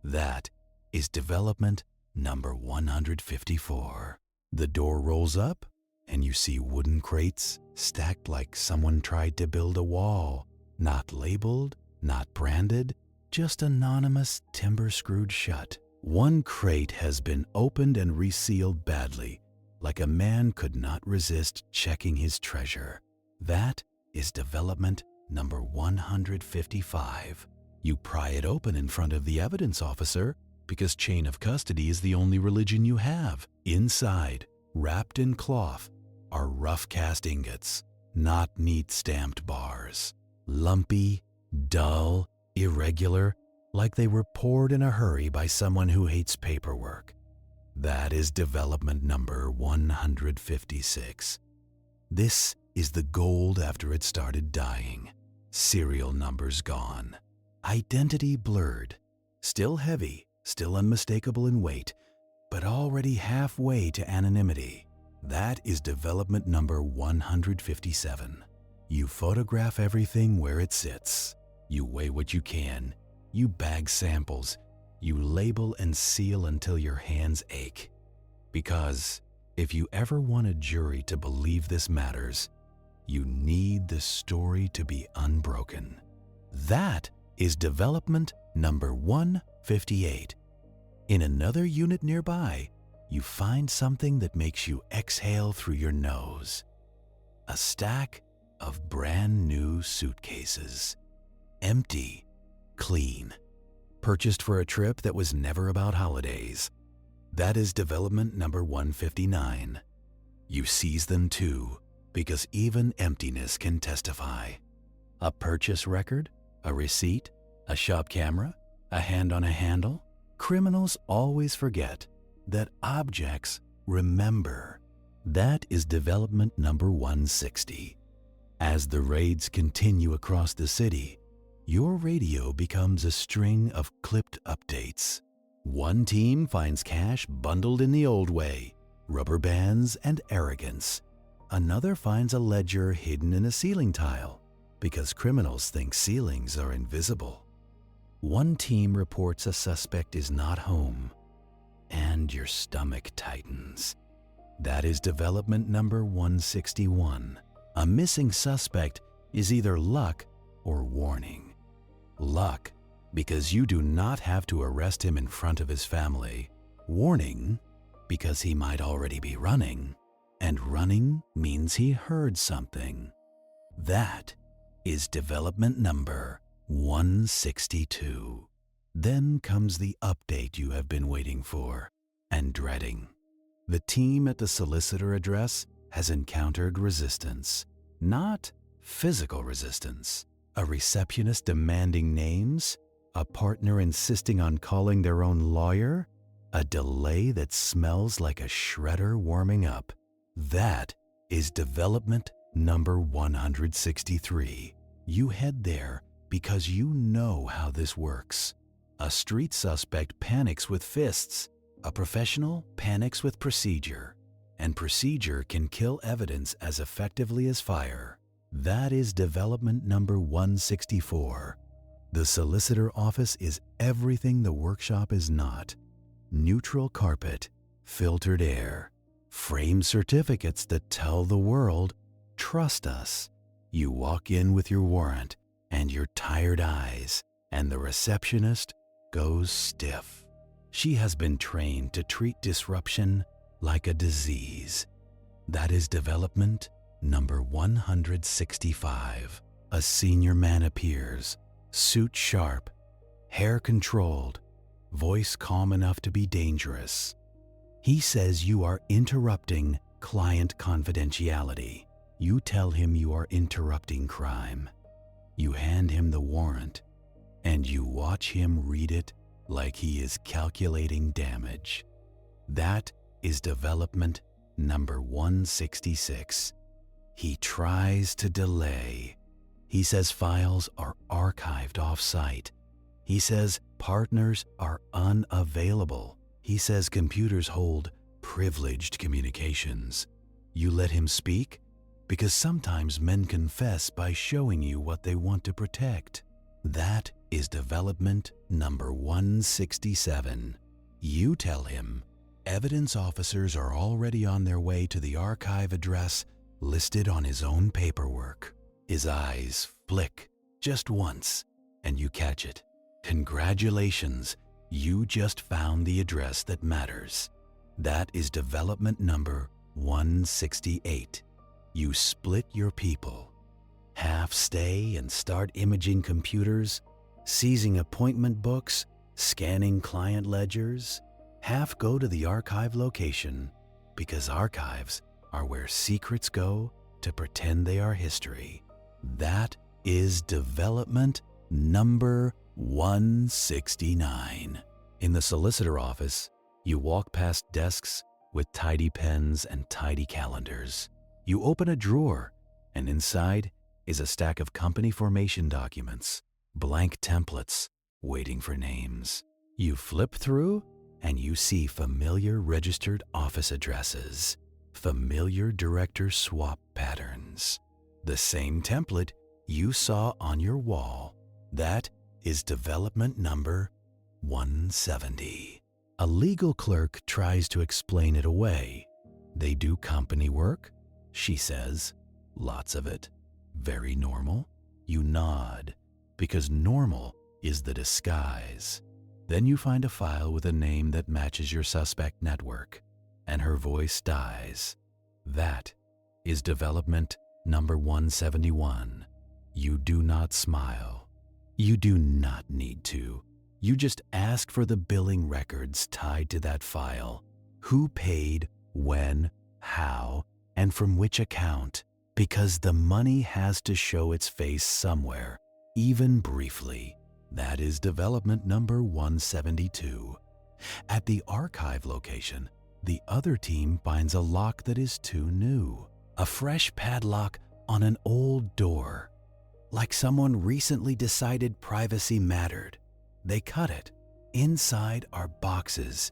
That is development number 154. The door rolls up, and you see wooden crates stacked like someone tried to build a wall, not labeled, not branded, just anonymous timber screwed shut. One crate has been opened and resealed badly, like a man could not resist checking his treasure. That is development number 155. You pry it open in front of the evidence officer because chain of custody is the only religion you have. Inside, wrapped in cloth, are rough cast ingots, not neat stamped bars. Lumpy, dull, irregular, like they were poured in a hurry by someone who hates paperwork. That is development number 156. This is the gold after it started dying. Serial numbers gone. Identity blurred. Still heavy, still unmistakable in weight, but already halfway to anonymity. That is development number 157. You photograph everything where it sits. You weigh what you can. You bag samples. You label and seal until your hands ache. Because if you ever want a jury to believe this matters, you need the story to be unbroken. That is development number 158. In another unit nearby, you find something that makes you exhale through your nose. A stack of brand new suitcases. Empty, clean. Purchased for a trip that was never about holidays. That is development number 159. You seize them too, because even emptiness can testify. A purchase record, a receipt, a shop camera, a hand on a handle. Criminals always forget that objects remember. That is development number 160. As the raids continue across the city, your radio becomes a string of clipped updates. One team finds cash bundled in the old way, rubber bands and arrogance. Another finds a ledger hidden in a ceiling tile, because criminals think ceilings are invisible. One team reports a suspect is not home, and your stomach tightens. That is development number 161. A missing suspect is either luck or warning. Luck, because you do not have to arrest him in front of his family. Warning, because he might already be running, and running means he heard something. That is development number 162. Then comes the update you have been waiting for and dreading. The team at the solicitor address has encountered resistance. Not physical resistance. A receptionist demanding names, a partner insisting on calling their own lawyer, a delay that smells like a shredder warming up. That is development number 163. You head there because you know how this works. A street suspect panics with fists. A professional panics with procedure. and procedure can kill evidence as effectively as fire. That is development number 164. The solicitor office is everything the workshop is not. Neutral carpet, filtered air, framed certificates that tell the world, trust us. You walk in with your warrant and your tired eyes, and the receptionist goes stiff. She has been trained to treat disruption like a disease. That is development number 165. A senior man appears, suit sharp, hair controlled, voice calm enough to be dangerous. He says you are interrupting client confidentiality. You tell him you are interrupting crime. You hand him the warrant, and you watch him read it like he is calculating damage. That is development number 166. He tries to delay. He says files are archived off-site. He says partners are unavailable. He says computers hold privileged communications. You let him speak because sometimes men confess by showing you what they want to protect. That is development number 167. You tell him evidence officers are already on their way to the archive address listed on his own paperwork. His eyes flick just once, and you catch it. Congratulations, you just found the address that matters. That is development number 168. You split your people. Half stay and start imaging computers, seizing appointment books, scanning client ledgers. Half go to the archive location because archives are where secrets go to pretend they are history. That is development number 169. In the solicitor office, you walk past desks with tidy pens and tidy calendars. You open a drawer, and inside is a stack of company formation documents, blank templates, waiting for names. You flip through, and you see familiar registered office addresses, familiar director swap patterns. The same template you saw on your wall. That is development number 170. A legal clerk tries to explain it away. They do company work, she says. Lots of it. Very normal. You nod, because normal is the disguise. Then you find a file with a name that matches your suspect network, and her voice dies. That is development number 171. You do not smile. You do not need to. You just ask for the billing records tied to that file. Who paid, when, how, and from which account, because the money has to show its face somewhere, even briefly. That is development number 172. At the archive location, the other team finds a lock that is too new, a fresh padlock on an old door. Like someone recently decided privacy mattered. They cut it. Inside are boxes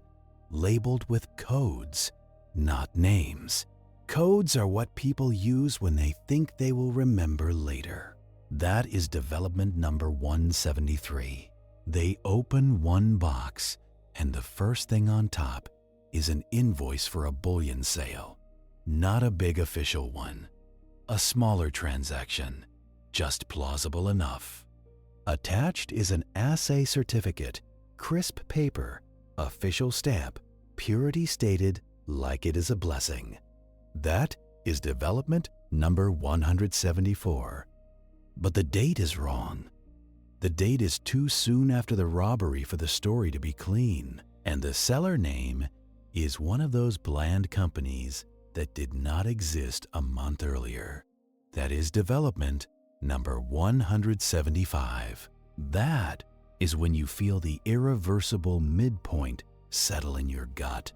labeled with codes, not names. Codes are what people use when they think they will remember later. That is development number 173. They open one box, and the first thing on top is an invoice for a bullion sale. Not a big official one. A smaller transaction, just plausible enough. Attached is an assay certificate, crisp paper, official stamp, purity stated like it is a blessing. That is development number 174. But the date is wrong. The date is too soon after the robbery for the story to be clean, and the seller name is one of those bland companies that did not exist a month earlier. That is development number 175. That is when you feel the irreversible midpoint settle in your gut.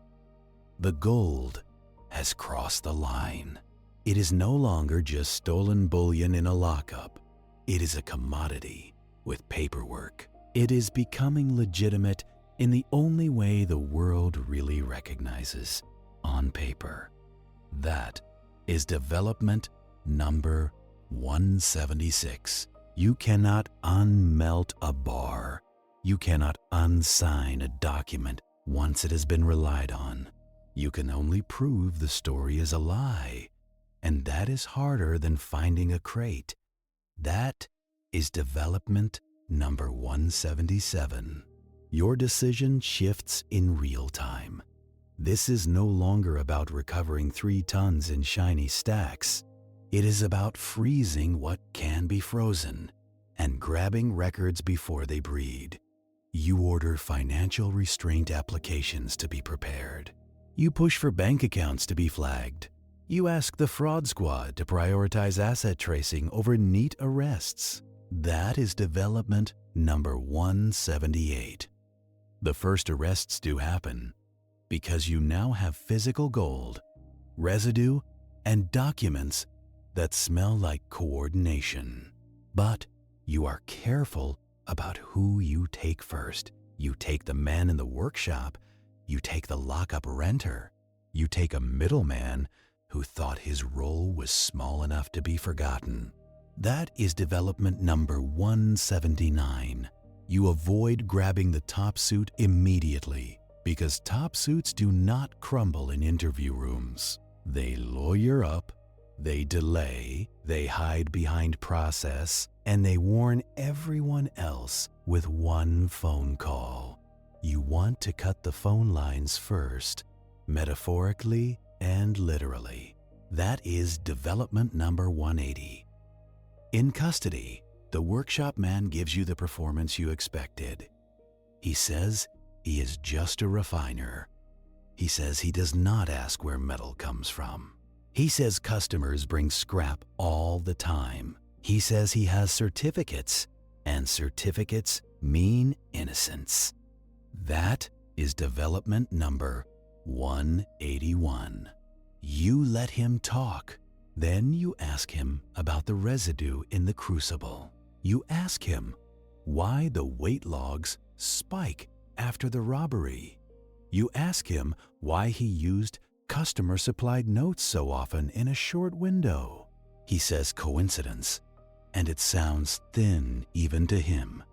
The gold has crossed the line. It is no longer just stolen bullion in a lockup. It is a commodity with paperwork. It is becoming legitimate in the only way the world really recognizes, on paper. That is development number 176. You cannot unmelt a bar. You cannot unsign a document once it has been relied on. You can only prove the story is a lie, and that is harder than finding a crate. That is development number 177. Your decision shifts in real time. This is no longer about recovering 3 tons in shiny stacks. It is about freezing what can be frozen and grabbing records before they breed. You order financial restraint applications to be prepared. You push for bank accounts to be flagged. You ask the fraud squad to prioritize asset tracing over neat arrests. That is development number 178. The first arrests do happen because you now have physical gold, residue, and documents that smell like coordination. But you are careful about who you take first. You take the man in the workshop. You take the lockup renter. You take a middleman who thought his role was small enough to be forgotten. That is development number 179. You avoid grabbing the top suit immediately because top suits do not crumble in interview rooms. They lawyer up, they delay, they hide behind process, and they warn everyone else with one phone call. You want to cut the phone lines first, metaphorically and literally. That is development number 180. In custody, the workshop man gives you the performance you expected. He says he is just a refiner. He says he does not ask where metal comes from. He says customers bring scrap all the time. He says he has certificates, and certificates mean innocence. That is development number 181. You let him talk. Then you ask him about the residue in the crucible. You ask him why the weight logs spike after the robbery. You ask him why he used customer-supplied notes so often in a short window. He says coincidence, and it sounds thin even to him.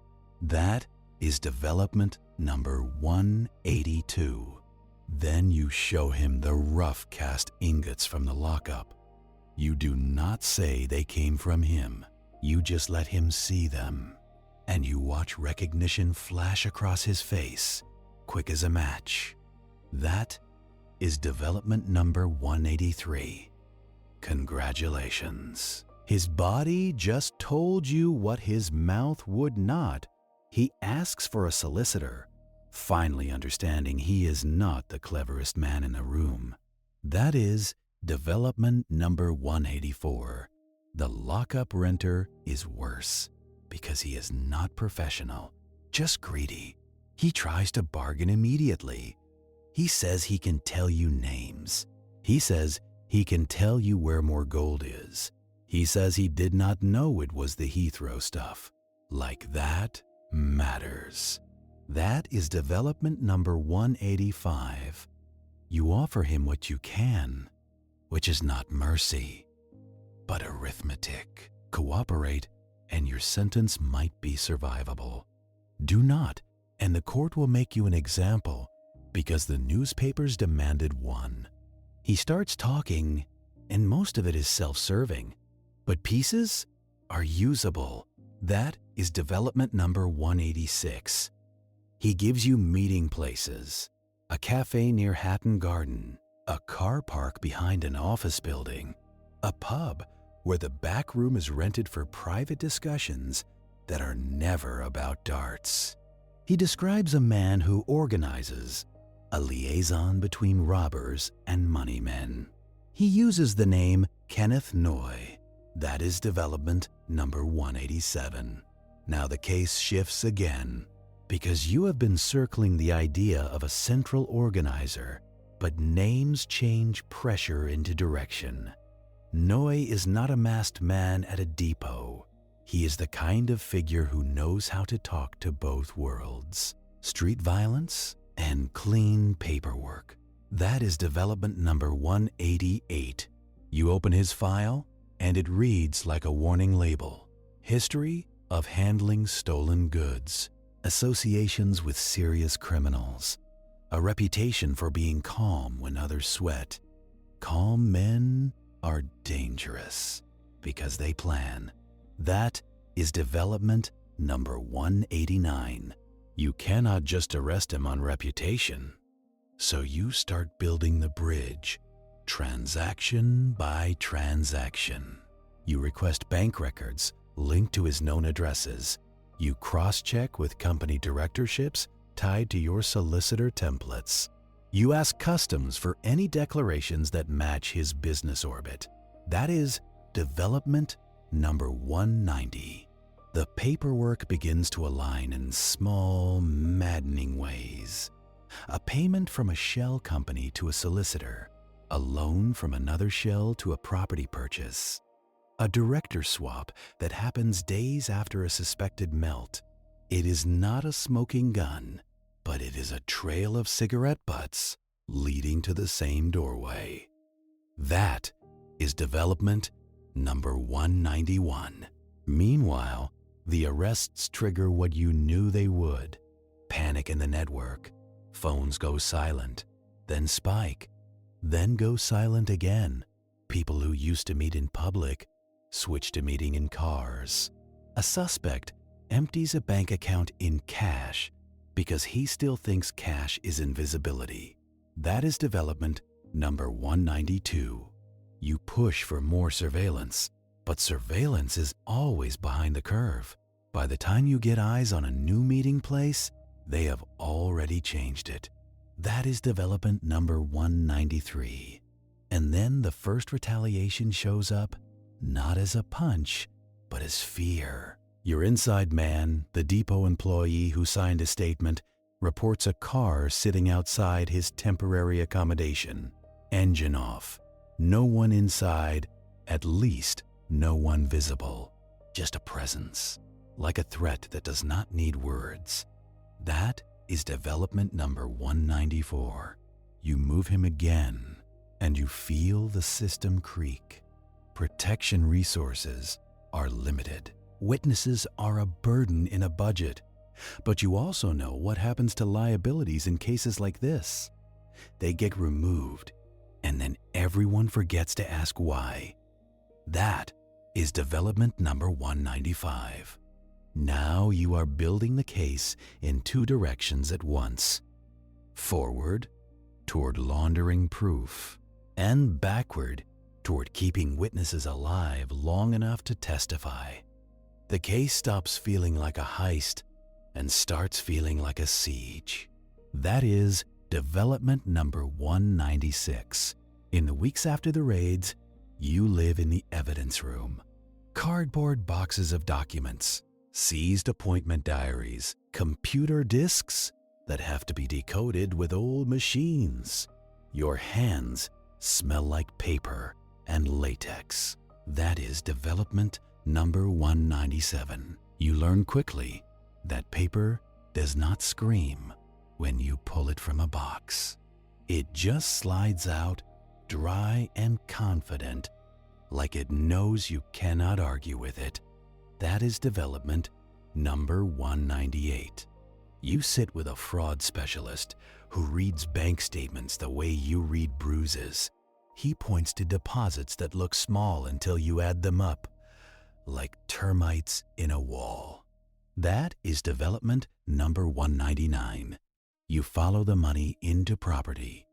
That is development number 182. Then you show him the rough cast ingots from the lockup. You do not say they came from him. You just let him see them. And you watch recognition flash across his face, quick as a match. That is development number 183. Congratulations. His body just told you what his mouth would not. He asks for a solicitor, finally understanding he is not the cleverest man in the room. That is development number 184. The lockup renter is worse because he is not professional, just greedy. He tries to bargain immediately. He says he can tell you names. He says he can tell you where more gold is. He says he did not know it was the Heathrow stuff. Like that matters. That is development number 185. You offer him what you can, which is not mercy, but arithmetic. Cooperate, and your sentence might be survivable. Do not, and the court will make you an example because the newspapers demanded one. He starts talking, and most of it is self-serving, but pieces are usable. That is development number 186. He gives you meeting places, a cafe near Hatton Garden, a car park behind an office building, a pub where the back room is rented for private discussions that are never about darts. He describes a man who organizes, a liaison between robbers and money men. He uses the name Kenneth Noy. That is development number 187. Now the case shifts again because you have been circling the idea of a central organizer, but names change pressure into direction. Noy is not a masked man at a depot. He is the kind of figure who knows how to talk to both worlds, street violence and clean paperwork. That is development number 188. You open his file, and it reads like a warning label. History of handling stolen goods, associations with serious criminals, a reputation for being calm when others sweat. Calm men are dangerous because they plan. That is development number 189. You cannot just arrest him on reputation. So you start building the bridge, transaction by transaction. You request bank records linked to his known addresses. You cross-check with company directorships tied to your solicitor templates. You ask customs for any declarations that match his business orbit. That is development number 190. The paperwork begins to align in small, maddening ways. A payment from a shell company to a solicitor, a loan from another shell to a property purchase, a director swap that happens days after a suspected melt. It is not a smoking gun, but it is a trail of cigarette butts leading to the same doorway. That is development number 191. Meanwhile, the arrests trigger what you knew they would. Panic in the network. Phones go silent, then spike, then go silent again. People who used to meet in public switch to meeting in cars. A suspect empties a bank account in cash because he still thinks cash is invisibility. That is development number 192. You push for more surveillance, but surveillance is always behind the curve. By the time you get eyes on a new meeting place, they have already changed it. That is development number 193. And then the first retaliation shows up, not as a punch, but as fear. Your inside man, the depot employee who signed a statement, reports a car sitting outside his temporary accommodation. Engine off. No one inside, at least no one visible. Just a presence, like a threat that does not need words. That is development number 194. You move him again, and you feel the system creak. Protection resources are limited. Witnesses are a burden in a budget. But you also know what happens to liabilities in cases like this. They get removed, and then everyone forgets to ask why. That is development number 195. Now you are building the case in two directions at once. Forward, toward laundering proof, and backward, toward keeping witnesses alive long enough to testify. The case stops feeling like a heist and starts feeling like a siege. That is development number 196. In the weeks after the raids, you live in the evidence room. Cardboard boxes of documents, seized appointment diaries, computer disks that have to be decoded with old machines. Your hands smell like paper and latex. That is development number 197. You learn quickly that paper does not scream when you pull it from a box. It just slides out dry and confident, like it knows you cannot argue with it. That is development number 198. You sit with a fraud specialist who reads bank statements the way you read bruises. He points to deposits that look small until you add them up, like termites in a wall. That is development number 199. You follow the money into property,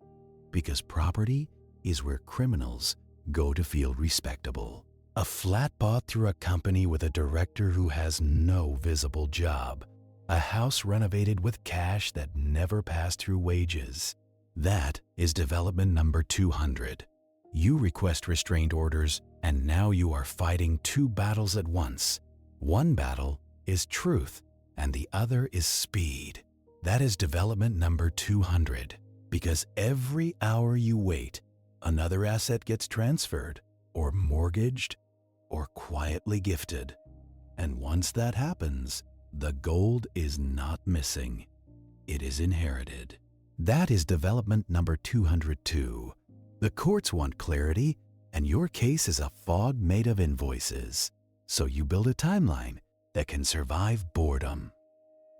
because property is where criminals go to feel respectable. A flat bought through a company with a director who has no visible job. A house renovated with cash that never passed through wages. That is development number 200. You request restraint orders, and now you are fighting two battles at once. One battle is truth, and the other is speed. That is development number 200, because every hour you wait, another asset gets transferred, or mortgaged, or quietly gifted. And once that happens, the gold is not missing. It is inherited. That is development number 202. The courts want clarity, and your case is a fog made of invoices. So you build a timeline that can survive boredom.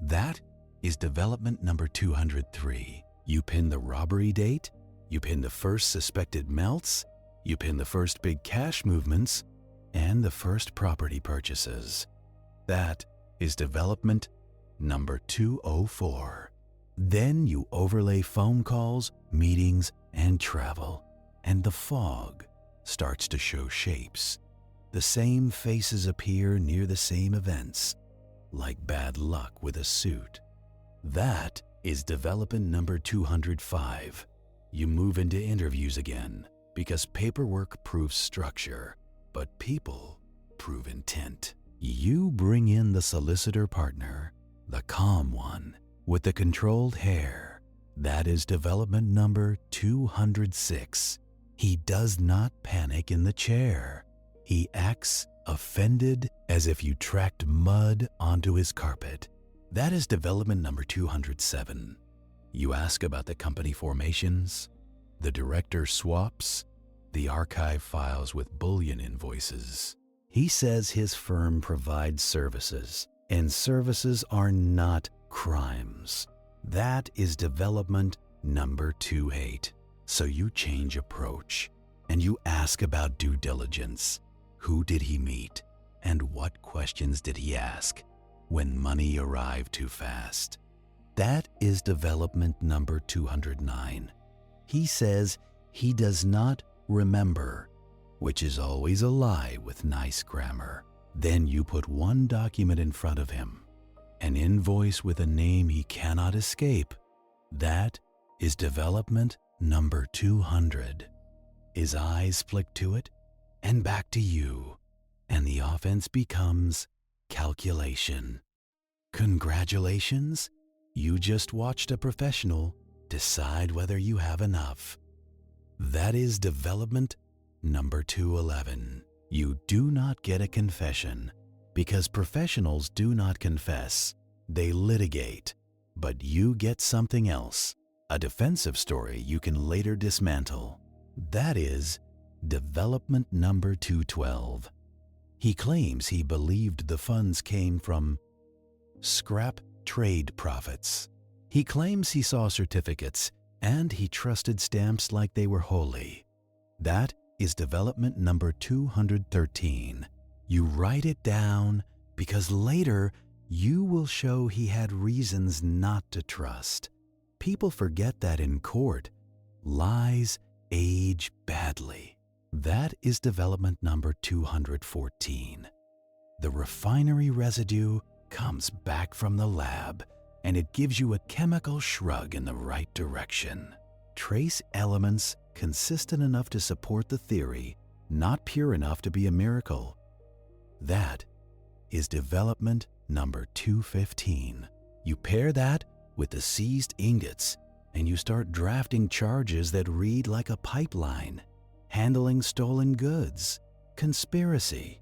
That is development number 203. You pin the robbery date, you pin the first suspected melts, you pin the first big cash movements, and the first property purchases. That is development number 204. Then you overlay phone calls, meetings, and travel, and the fog starts to show shapes. The same faces appear near the same events, like bad luck with a suit. That is development number 205. You move into interviews again because paperwork proves structure, but people prove intent. You bring in the solicitor partner, the calm one, with the controlled hair. That is development number 206. He does not panic in the chair. He acts offended as if you tracked mud onto his carpet. That is development number 207. You ask about the company formations, the director swaps, the archive files with bullion invoices. He says his firm provides services, and services are not crimes. That is development number 28. So you change approach, and you ask about due diligence. Who did he meet, and what questions did he ask when money arrived too fast? That is development number 209. He says he does not remember, which is always a lie with nice grammar. Then you put one document in front of him, an invoice with a name he cannot escape. That is development number 200. His eyes flick to it and back to you, and the offense becomes calculation. Congratulations, you just watched a professional decide whether you have enough. That is development number 211. You do not get a confession because professionals do not confess. They litigate, but you get something else, a defensive story you can later dismantle. That is development number 212. He claims he believed the funds came from scrap trade profits. He claims he saw certificates and he trusted stamps like they were holy. That is development number 213. You write it down because later you will show he had reasons not to trust. People forget that in court. Lies age badly. That is development number 214. The refinery residue comes back from the lab, and it gives you a chemical shrug in the right direction. Trace elements consistent enough to support the theory, not pure enough to be a miracle. That is development number 215. You pair that with the seized ingots, and you start drafting charges that read like a pipeline: handling stolen goods, conspiracy,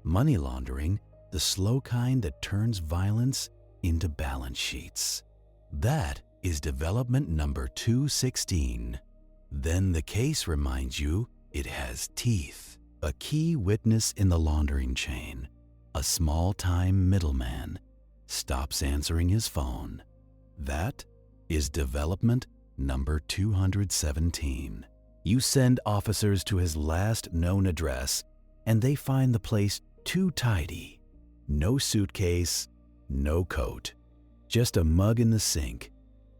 money laundering, the slow kind that turns violence into balance sheets. That is development number 216. Then the case reminds you it has teeth. A key witness in the laundering chain, a small-time middleman, stops answering his phone. That is development number 217. You send officers to his last known address, and they find the place too tidy. No suitcase, no coat, just a mug in the sink,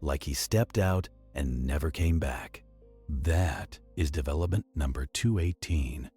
like he stepped out and never came back. That is development number 218.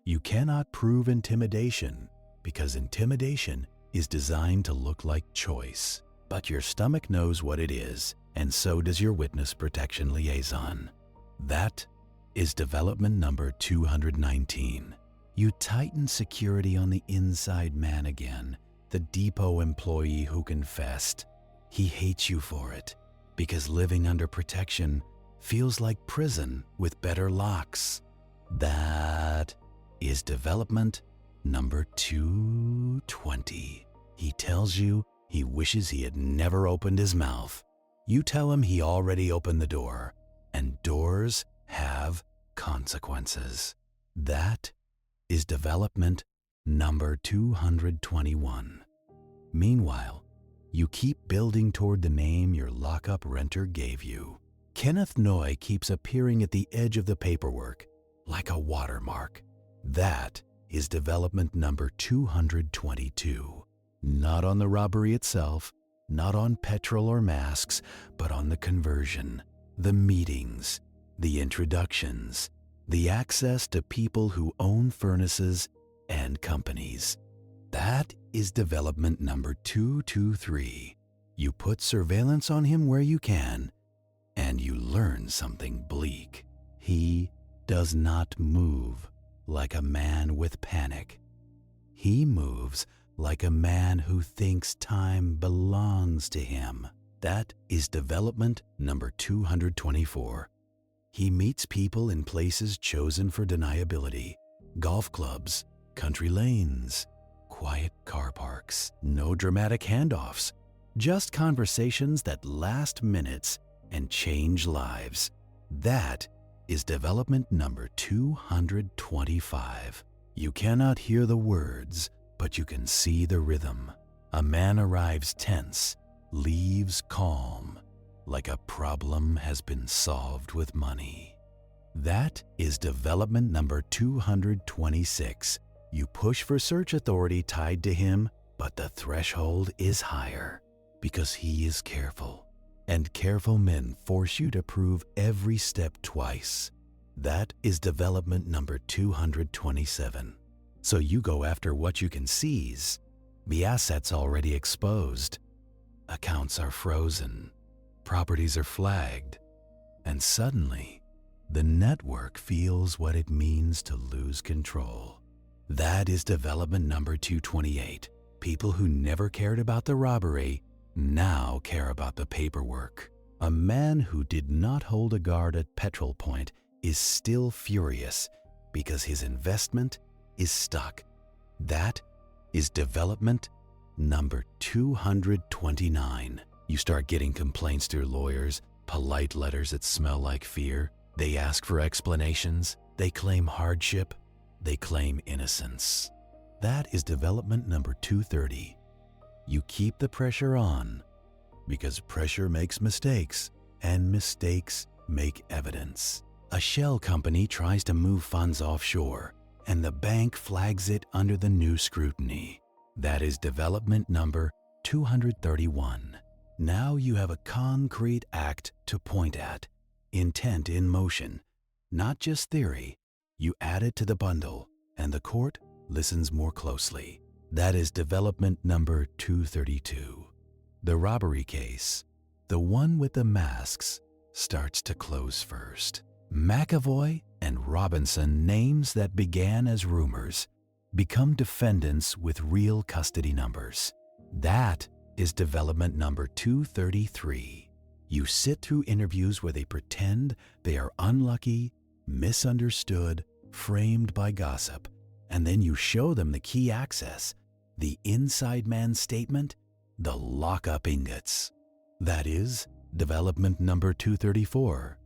You cannot prove intimidation because intimidation is designed to look like choice. But your stomach knows what it is, and so does your witness protection liaison. That is development number 219. You tighten security on the inside man again, the depot employee who confessed. He hates you for it because living under protection feels like prison with better locks. That is development number 220. He tells you he wishes he had never opened his mouth. You tell him he already opened the door, and doors have consequences. That is development number 221. Meanwhile, you keep building toward the name your lockup renter gave you. Kenneth Noy keeps appearing at the edge of the paperwork like a watermark. That is development number 222. Not on the robbery itself, not on petrol or masks, but on the conversion, the meetings, the introductions, the access to people who own furnaces and companies. That is development number 223. You put surveillance on him where you can, and you learn something bleak. He does not move like a man with panic. He moves like a man who thinks time belongs to him. That is development number 224. He meets people in places chosen for deniability. Golf clubs, country lanes, quiet car parks. No dramatic handoffs, just conversations that last minutes and change lives. That is development number 225. You cannot hear the words, but you can see the rhythm. A man arrives tense, leaves calm, like a problem has been solved with money. That is development number 226. You push for search authority tied to him, but the threshold is higher because he is careful. And careful men force you to prove every step twice. That is development number 227. So you go after what you can seize. The assets already exposed. Accounts are frozen. Properties are flagged. And suddenly, the network feels what it means to lose control. That is development number 228. People who never cared about the robbery now care about the paperwork. A man who did not hold a guard at Petrol Point is still furious because his investment is stuck. That is development number 229. You start getting complaints to your lawyers, polite letters that smell like fear. They ask for explanations. They claim hardship. They claim innocence. That is development number 230. You keep the pressure on because pressure makes mistakes, and mistakes make evidence. A shell company tries to move funds offshore, and the bank flags it under the new scrutiny. That is development number 231. Now you have a concrete act to point at, intent in motion, not just theory. You add it to the bundle, and the court listens more closely. That is development number 232. The robbery case, the one with the masks, starts to close first. McAvoy and Robinson, names that began as rumors, become defendants with real custody numbers. That is development number 233. You sit through interviews where they pretend they are unlucky, misunderstood, framed by gossip, and then you show them the key access, the inside man statement, the lockup ingots. That is development number 234.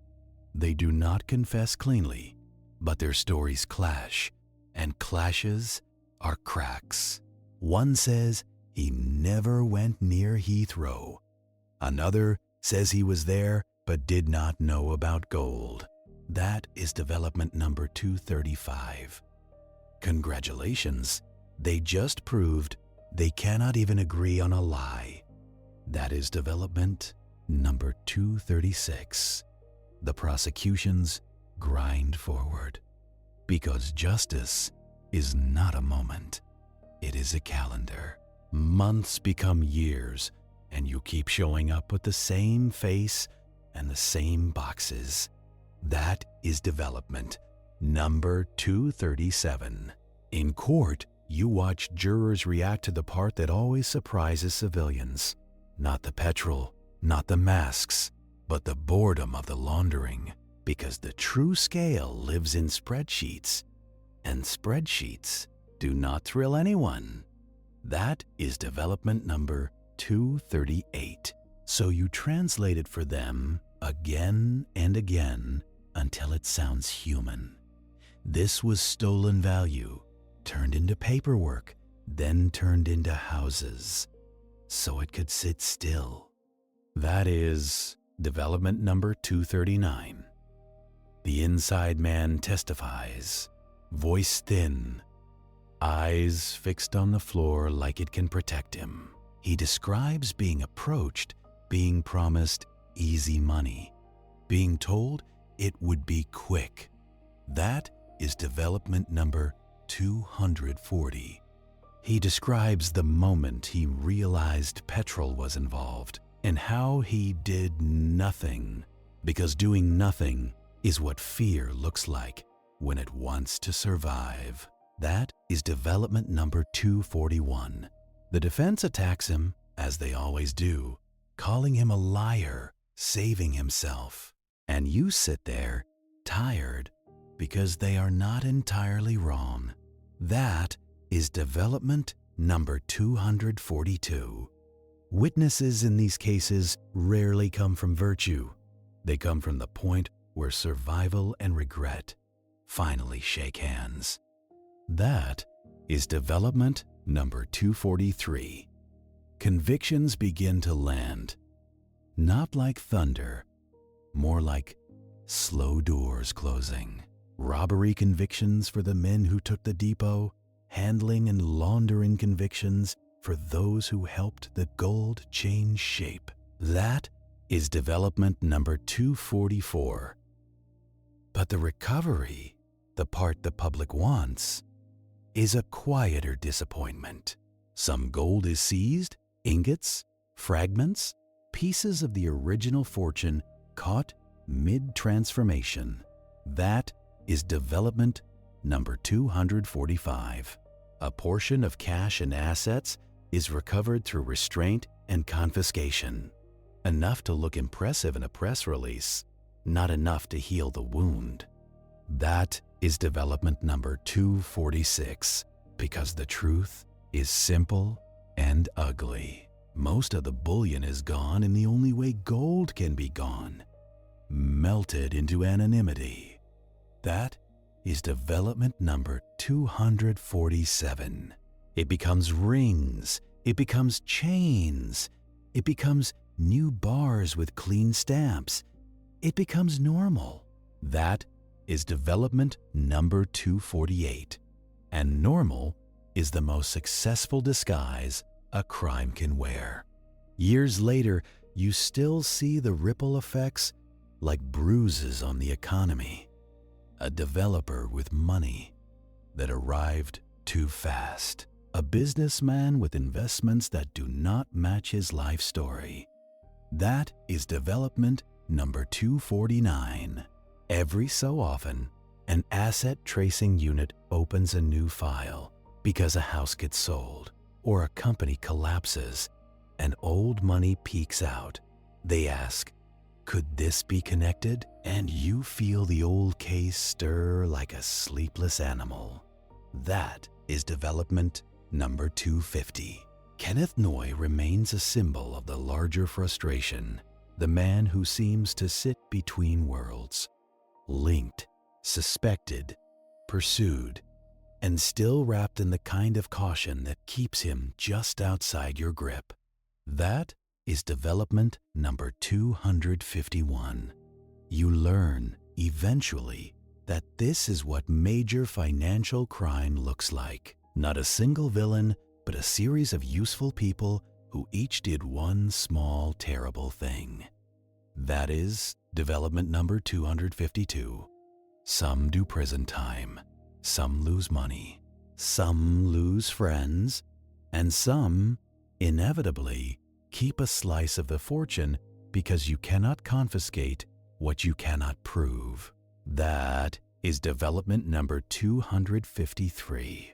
They do not confess cleanly, but their stories clash, and clashes are cracks. One says he never went near Heathrow. Another says he was there but did not know about gold. That is development number 235. Congratulations, they just proved they cannot even agree on a lie. That is development number 236. The prosecutions grind forward because justice is not a moment. It is a calendar. Months become years, and you keep showing up with the same face and the same boxes. That is development number 237. In court, you watch jurors react to the part that always surprises civilians. Not the petrol, not the masks, but the boredom of the laundering, because the true scale lives in spreadsheets, and spreadsheets do not thrill anyone. That is development number 238. So you translate it for them again and again until it sounds human. This was stolen value, turned into paperwork, then turned into houses, so it could sit still. That is development number 239. The inside man testifies, voice thin, eyes fixed on the floor like it can protect him. He describes being approached, being promised easy money, being told it would be quick. That is development number 240. He describes the moment he realized petrol was involved and how he did nothing, because doing nothing is what fear looks like when it wants to survive. That is development number 241. The defense attacks him, as they always do, calling him a liar, saving himself. And you sit there, tired, because they are not entirely wrong. That is development number 242. Witnesses in these cases rarely come from virtue. They come from the point where survival and regret finally shake hands. That is development number 243. Convictions begin to land, not like thunder, more like slow doors closing. Robbery convictions for the men who took the depot, handling and laundering convictions for those who helped the gold change shape. That is development number 244. But the recovery, the part the public wants, is a quieter disappointment. Some gold is seized, ingots, fragments, pieces of the original fortune caught mid-transformation. That is development number 245. A portion of cash and assets is recovered through restraint and confiscation. Enough to look impressive in a press release, not enough to heal the wound. That is development number 246, because the truth is simple and ugly. Most of the bullion is gone in the only way gold can be gone, melted into anonymity. That is development number 247. It becomes rings, it becomes chains, it becomes new bars with clean stamps. It becomes normal. That is development number 248. And normal is the most successful disguise a crime can wear. Years later, you still see the ripple effects like bruises on the economy. A developer with money that arrived too fast. A businessman with investments that do not match his life story. That is development number 249. Every so often, an asset tracing unit opens a new file because a house gets sold or a company collapses and old money peeks out. They ask, could this be connected? And you feel the old case stir like a sleepless animal. That is development number 250. Kenneth Noy remains a symbol of the larger frustration, the man who seems to sit between worlds, linked, suspected, pursued, and still wrapped in the kind of caution that keeps him just outside your grip. That is development number 251. You learn, eventually, that this is what major financial crime looks like. Not a single villain, but a series of useful people who each did one small, terrible thing. That is development number 252. Some do prison time, some lose money, some lose friends, and some, inevitably, keep a slice of the fortune because you cannot confiscate what you cannot prove. That is development number 253.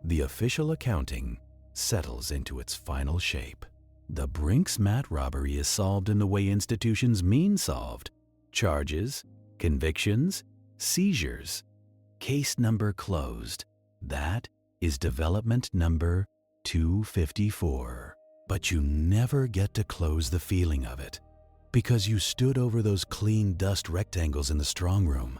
The official accounting settles into its final shape. The Brinks-Matt robbery is solved in the way institutions mean solved. Charges, convictions, seizures. Case number closed. That is development number 254. but you never get to close the feeling of it because you stood over those clean dust rectangles in the strong room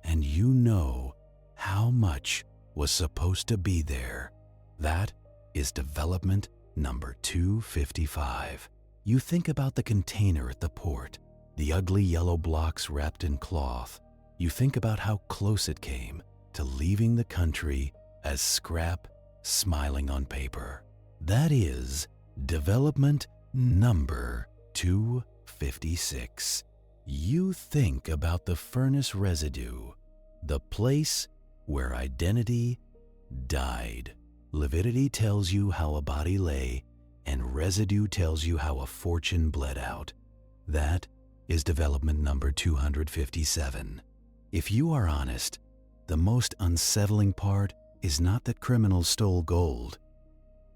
and you know how much was supposed to be there. That is development number 255. You think about the container at the port, the ugly yellow blocks wrapped in cloth. You think about how close it came to leaving the country as scrap smiling on paper. That is development number 256. You think about the furnace residue, the place where identity died. Lividity tells you how a body lay, and residue tells you how a fortune bled out. That is development number 257. If you are honest, the most unsettling part is not that criminals stole gold.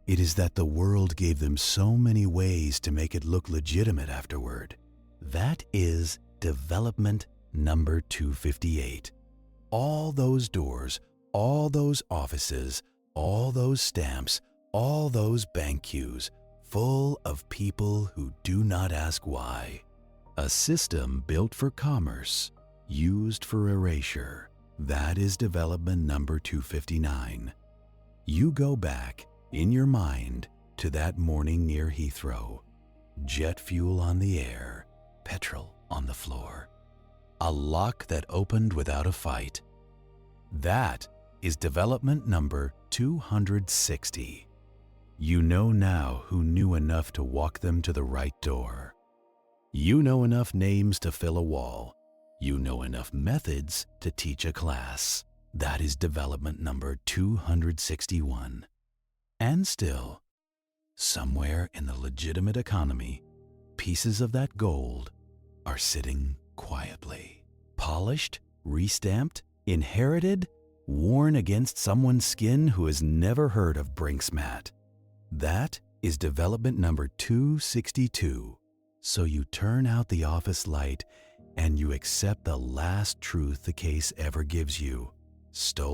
It is that the world gave them so many ways to make it look legitimate afterward. That is development number 258. All those doors, all those offices, all those stamps, all those bank queues, full of people who do not ask why. A system built for commerce, used for erasure. That is development number 259. You go back in your mind to that morning near Heathrow. Jet fuel on the air, petrol on the floor. A lock that opened without a fight. That is development number 260. You know now who knew enough to walk them to the right door. You know enough names to fill a wall. You know enough methods to teach a class. That is development number 261. And still, somewhere in the legitimate economy, pieces of that gold are sitting quietly. Polished, restamped, inherited, worn against someone's skin who has never heard of Brink's mat. That is development number 262. So you turn out the office light and you accept the last truth the case ever gives you. Stolen